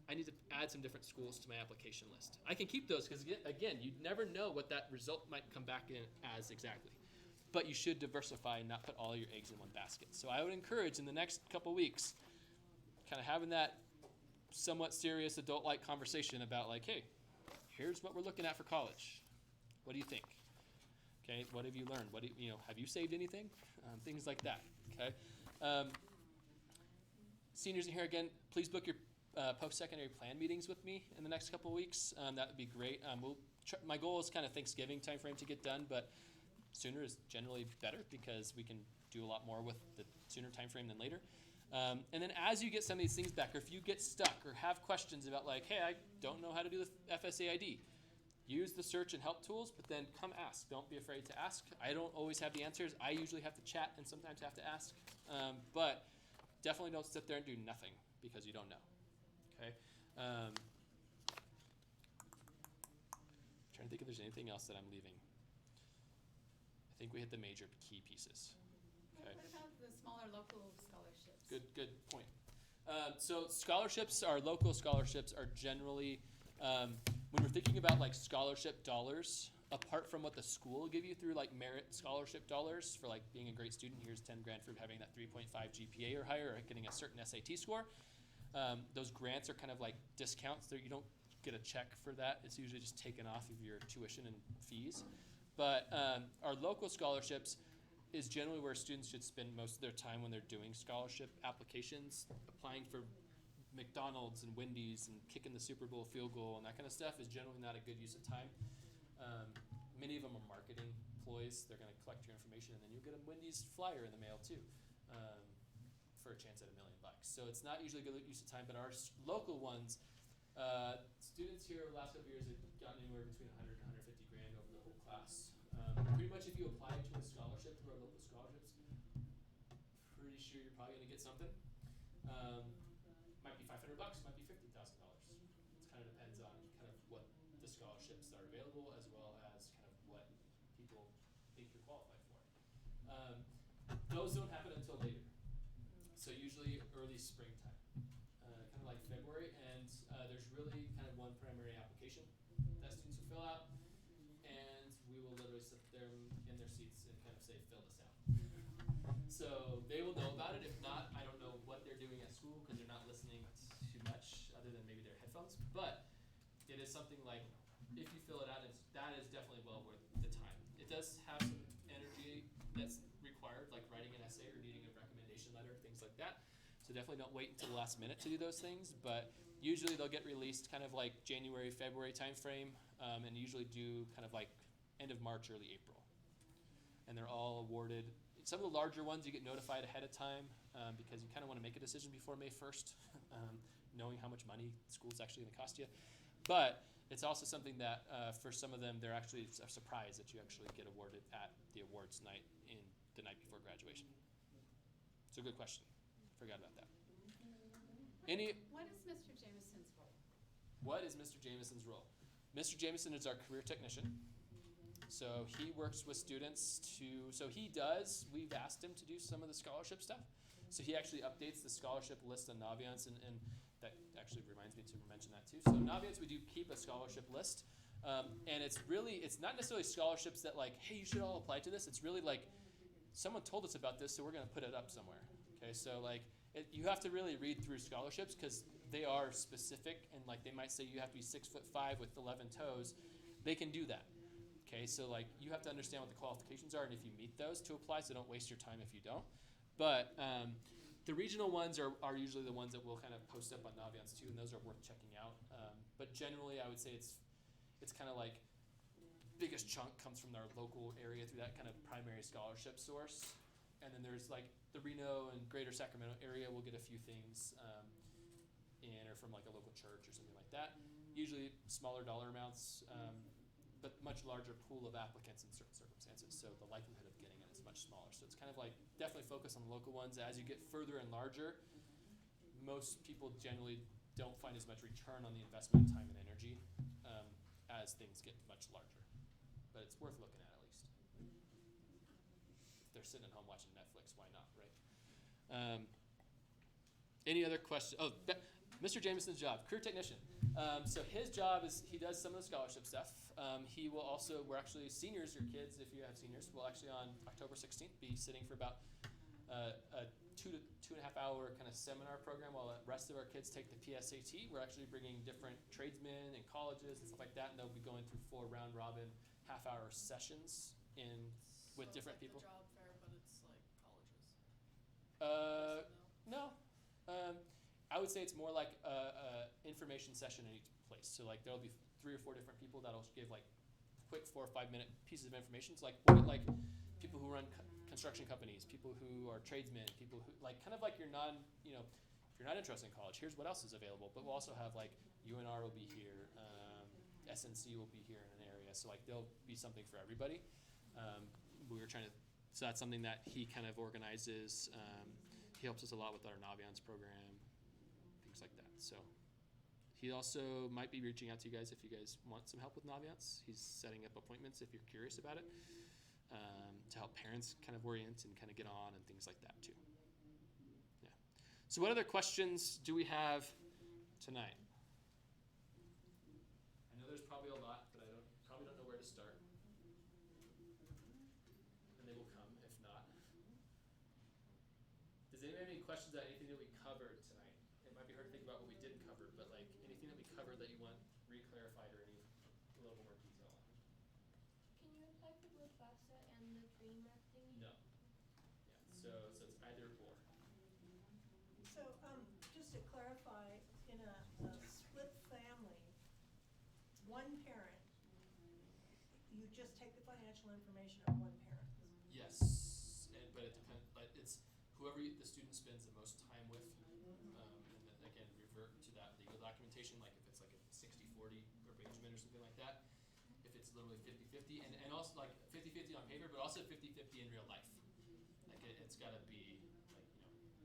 I need to add some different schools to my application list. I can keep those because, again, you never know what that result might come back in as exactly. But you should diversify and not put all your eggs in one basket. So I would encourage in the next couple weeks, kind of having that somewhat serious adult-like conversation about like, hey, here's what we're looking at for college. What do you think? Okay, what have you learned? What do you know? Have you saved anything? Things like that. Okay. Seniors in here again, please book your post-secondary plan meetings with me in the next couple of weeks. That would be great. My goal is kind of Thanksgiving timeframe to get done, but sooner is generally better because we can do a lot more with the sooner timeframe than later. And then as you get some of these things back, or if you get stuck or have questions about like, hey, I don't know how to do the FSA ID, use the search and help tools, but then come ask. Don't be afraid to ask. I don't always have the answers. I usually have to chat and sometimes have to ask. But definitely don't sit there and do nothing because you don't know. Okay? Trying to think if there's anything else that I'm leaving. I think we hit the major key pieces. Okay. What about the smaller local scholarships? Good point. So scholarships, our local scholarships are generally, when we're thinking about like scholarship dollars, apart from what the school will give you through like merit scholarship dollars for like being a great student, here's 10 grand for having that 3.5 GPA or higher, or getting a certain SAT score. Those grants are kind of like discounts. You don't get a check for that. It's usually just taken off of your tuition and fees. But our local scholarships is generally where students should spend most of their time when they're doing scholarship applications. Applying for McDonald's and Wendy's and kicking the Super Bowl field goal and that kind of stuff is generally not a good use of time. Many of them are marketing ploys. They're going to collect your information, and then you'll get a Wendy's flyer in the mail too, for a chance at $1 million. So it's not usually a good use of time. But our local ones, students here the last couple of years have gotten anywhere between 100 and 150 grand over the whole class. Pretty much if you apply to a scholarship through our local scholarships, pretty sure you're probably going to get something. Might be $500, might be $50,000. It kind of depends on kind of what the scholarships are available, as well as kind of what people think you're qualified for. Those don't happen until later. So usually early springtime, kind of like February, and there's really kind of one primary application. fill out, and we will literally sit them in their seats and kind of say, fill this out. So they will know about it. If not, I don't know what they're doing at school because they're not listening too much other than maybe their headphones. But it is something like, if you fill it out, that is definitely well worth the time. It does have some energy that's required, like writing an essay or needing a recommendation letter, things like that. So definitely don't wait until the last minute to do those things. But usually they'll get released kind of like January, February timeframe, and usually do kind of like end of March, early April. And they're all awarded. Some of the larger ones you get notified ahead of time because you kind of want to make a decision before May 1st, knowing how much money school's actually going to cost you. But it's also something that for some of them, they're actually a surprise that you actually get awarded at the awards night in the night before graduation. It's a good question. Forgot about that. What is Mr. Jameson's role? What is Mr. Jameson's role? Mr. Jameson is our career technician. So he works with students we've asked him to do some of the scholarship stuff. So he actually updates the scholarship list on Naviance, and that actually reminds me to mention that too. So Naviance, we do keep a scholarship list. And it's not necessarily scholarships that like, hey, you should all apply to this. It's really like, someone told us about this, so we're going to put it up somewhere. Okay, so like, you have to really read through scholarships because they are specific, and like they might say you have to be 6'5" with 11 toes. They can do that. Okay, so like you have to understand what the qualifications are and if you meet those to apply, so don't waste your time if you don't. But the regional ones are usually the ones that we'll kind of post up on Naviance too, and those are worth checking out. But generally, I would say it's kind of like biggest chunk comes from our local area through that kind of primary scholarship source. And then there's like the Reno and Greater Sacramento area will get a few things or from like a local church or something like that. Usually smaller dollar amounts, but much larger pool of applicants in certain circumstances. So the likelihood of getting it is much smaller. So it's kind of like definitely focus on the local ones. As you get further and larger, most people generally don't find as much return on the investment of time and energy as things get much larger. But it's worth looking at least. If they're sitting at home watching Netflix, why not, right? Any other questions? Oh, Mr. Jameson's job, career technician. So his job is he does some of the scholarship stuff. He will also, we're actually seniors, your kids, if you have seniors, will actually on October 16th be sitting for about a 2 to 2.5 hour kind of seminar program while the rest of our kids take the PSAT. We're actually bringing different tradesmen and colleges and stuff like that, and they'll be going through 4 round robin half-hour sessions with different people. So it's like the job fair, but it's like colleges? No. I would say it's more like a information session in each place. So like there'll be 3 or 4 different people that'll give like quick 4 or 5 minute pieces of information. So like people who run construction companies, people who are tradesmen, people who like kind of like if you're not interested in college, here's what else is available. But we'll also have like UNR will be here, SNC will be here in an area. So like there'll be something for everybody. So that's something that he kind of organizes. He helps us a lot with our Naviance program, things like that. So he also might be reaching out to you guys if you guys want some help with Naviance. He's setting up appointments if you're curious about it, to help parents kind of orient and kind of get on and things like that too. Yeah. So what other questions do we have tonight? I know there's probably a lot, but I probably don't know where to start. And they will come if not. Does anybody have any questions about anything that we covered tonight? It might be hard to think about what we didn't cover, but like anything that we covered that you want re-clarified or any a little more detail on? Can you apply for both FAFSA and the Dream Rec thingy? No. Yeah. So it's either or. So, just to clarify, in a split family, one parent, you just take the financial information of one parent. Yes, but it depends. But it's whoever the student spends the most time with, and then again revert to that legal documentation. Like if it's like a 60-40 arrangement or something like that. If it's literally 50-50, and also like 50-50 on paper, but also 50-50 in real life. Like it's got to be like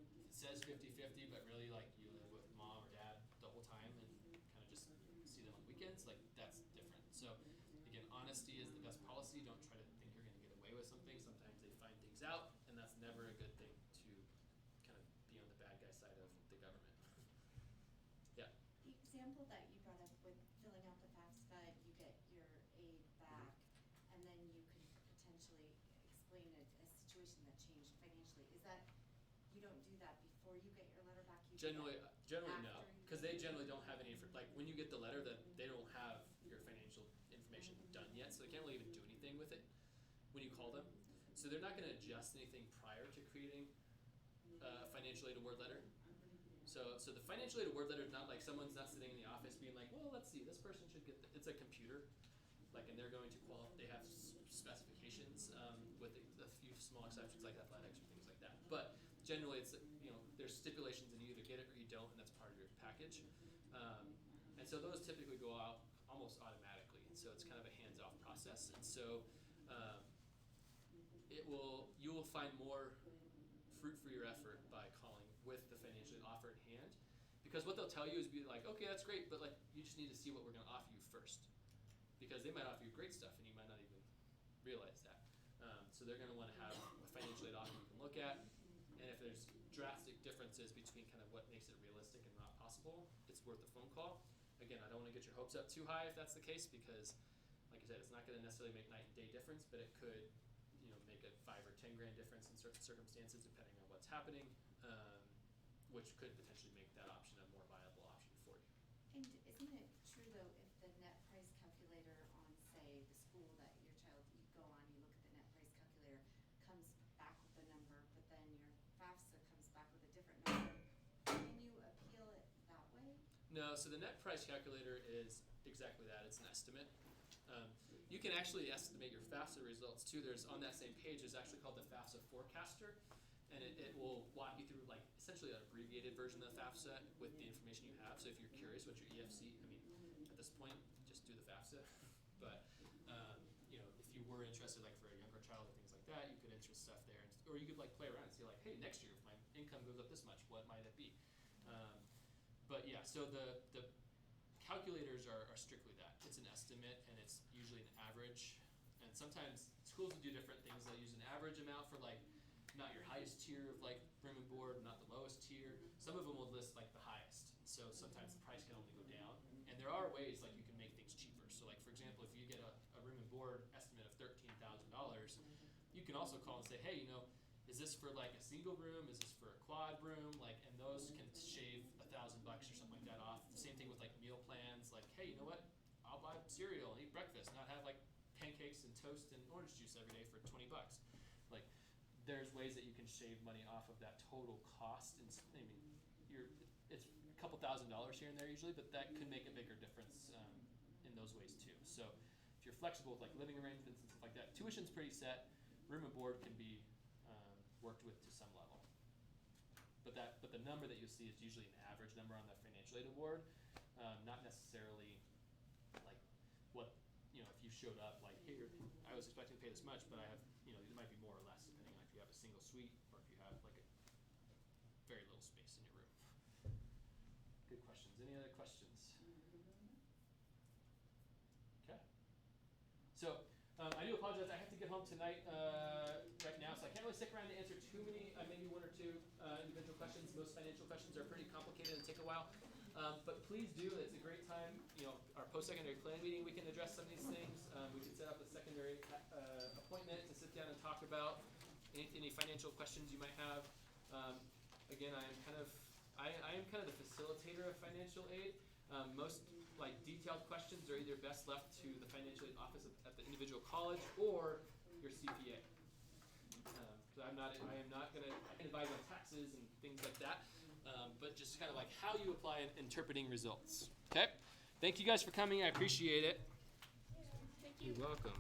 if it says 50-50, but really like you live with mom or dad the whole time and kind of just see them on weekends. Like that's different. So again, honesty is the best policy. Don't try to think you're going to get away with something. Sometimes they find things out, and that's never a good thing to kind of be on the bad guy side of the government. Yeah. The example that you brought up with filling out the FAFSA, you get your situation that changed financially, is that you don't do that before you get your letter back? You do Generally, that generally no, after you because get they it? generally don't have any, like, when you get the letter, that they don't have your financial information done yet, so they can't really even do anything with it when you call them. So they're not gonna adjust anything prior to creating a financial aid award letter. So the financial aid award letter is not like someone's not sitting in the office being like, well, let's see, this person should get, it's a computer, like, and they're going to they have specifications, with a few small exceptions like athletics or things like that. But generally it's, there's stipulations and you either get it or you don't, and that's part of your package. And so those typically go out almost automatically, and so it's kind of a hands-off process. And so you will find more fruit for your effort by calling with the financial aid offer in hand, because what they'll tell you is be like, okay, that's great, but like you just need to see what we're going to offer you first, because they might offer you great stuff and you might not even realize that. So they're going to want to have a financial aid offer you can look at, and if there's drastic differences between kind of what makes it realistic and not possible, it's worth a phone call. Again, I don't want to get your hopes up too high if that's the case, because like I said, it's not going to necessarily make night and day difference, but it could make a $5 or $10 grand difference in certain circumstances depending on what's happening, which could potentially make that option a more viable option for you. And isn't it true though, if the net price calculator on, say, the school that your child, you go on, you look at the net price calculator, comes back with a number, but then your FAFSA comes back with a different number, can you appeal it that way? No, so the net price calculator is exactly that. It's an estimate. You can actually estimate your FAFSA results too. There's on that same page, there's actually called the FAFSA forecaster, and it will walk you through like essentially an abbreviated version of the FAFSA with the information you have. So if you're curious what your EFC, at this point, just do the FAFSA. But if you were interested, like for a younger child or things like that, you could enter stuff there, or you could like play around and see like, hey, next year if my income goes up this much, what might it be? But yeah, so the calculators are strictly that. It's an estimate, and it's usually an average. And sometimes schools will do different things. They'll use an average amount for like not your highest tier of like room and board, not the lowest tier. Some of them will list like the highest. So sometimes the price can only go down. And there are ways like you can make things cheaper. So like for example, if you get a room and board estimate of $13,000, you can also call and say, hey, is this for like a single room? Is this for a quad room? Like, and those can shave $1,000 or something like that off. Same thing with like meal plans. Like, hey, you know what? I'll buy cereal and eat breakfast, not have like pancakes and toast and orange juice every day for $20. Like, there's ways that you can shave money off of that total cost. And it's a couple $1,000s here and there usually, but that could make a bigger difference in those ways too. So if you're flexible with like living arrangements and stuff like that, tuition's pretty set. Room and board can be worked with to some level. But the number that you'll see is usually an average number on the financial aid award, not necessarily like what, if you showed up like, hey, I was expecting to pay this much, but I have, it might be more or less depending on if you have a single suite or if you have like a very little space in your room. Good questions. Any other questions? Okay. So I do apologize. I have to get home tonight right now, so I can't really stick around to answer too many, maybe one or two individual questions. Most financial questions are pretty complicated and take a while. But please do. It's a great time. Our post-secondary plan meeting, we can address some of these things. We can set up a secondary appointment to sit down and talk about any financial questions you might have. Again, I am kind of the facilitator of financial aid. Most detailed questions are either best left to the financial aid office at the individual college or your CPA. So I am not going to advise on taxes and things like that, but just kind of like how you apply and interpreting results. Okay? Thank you guys for coming. I appreciate it. Thank you. You're welcome.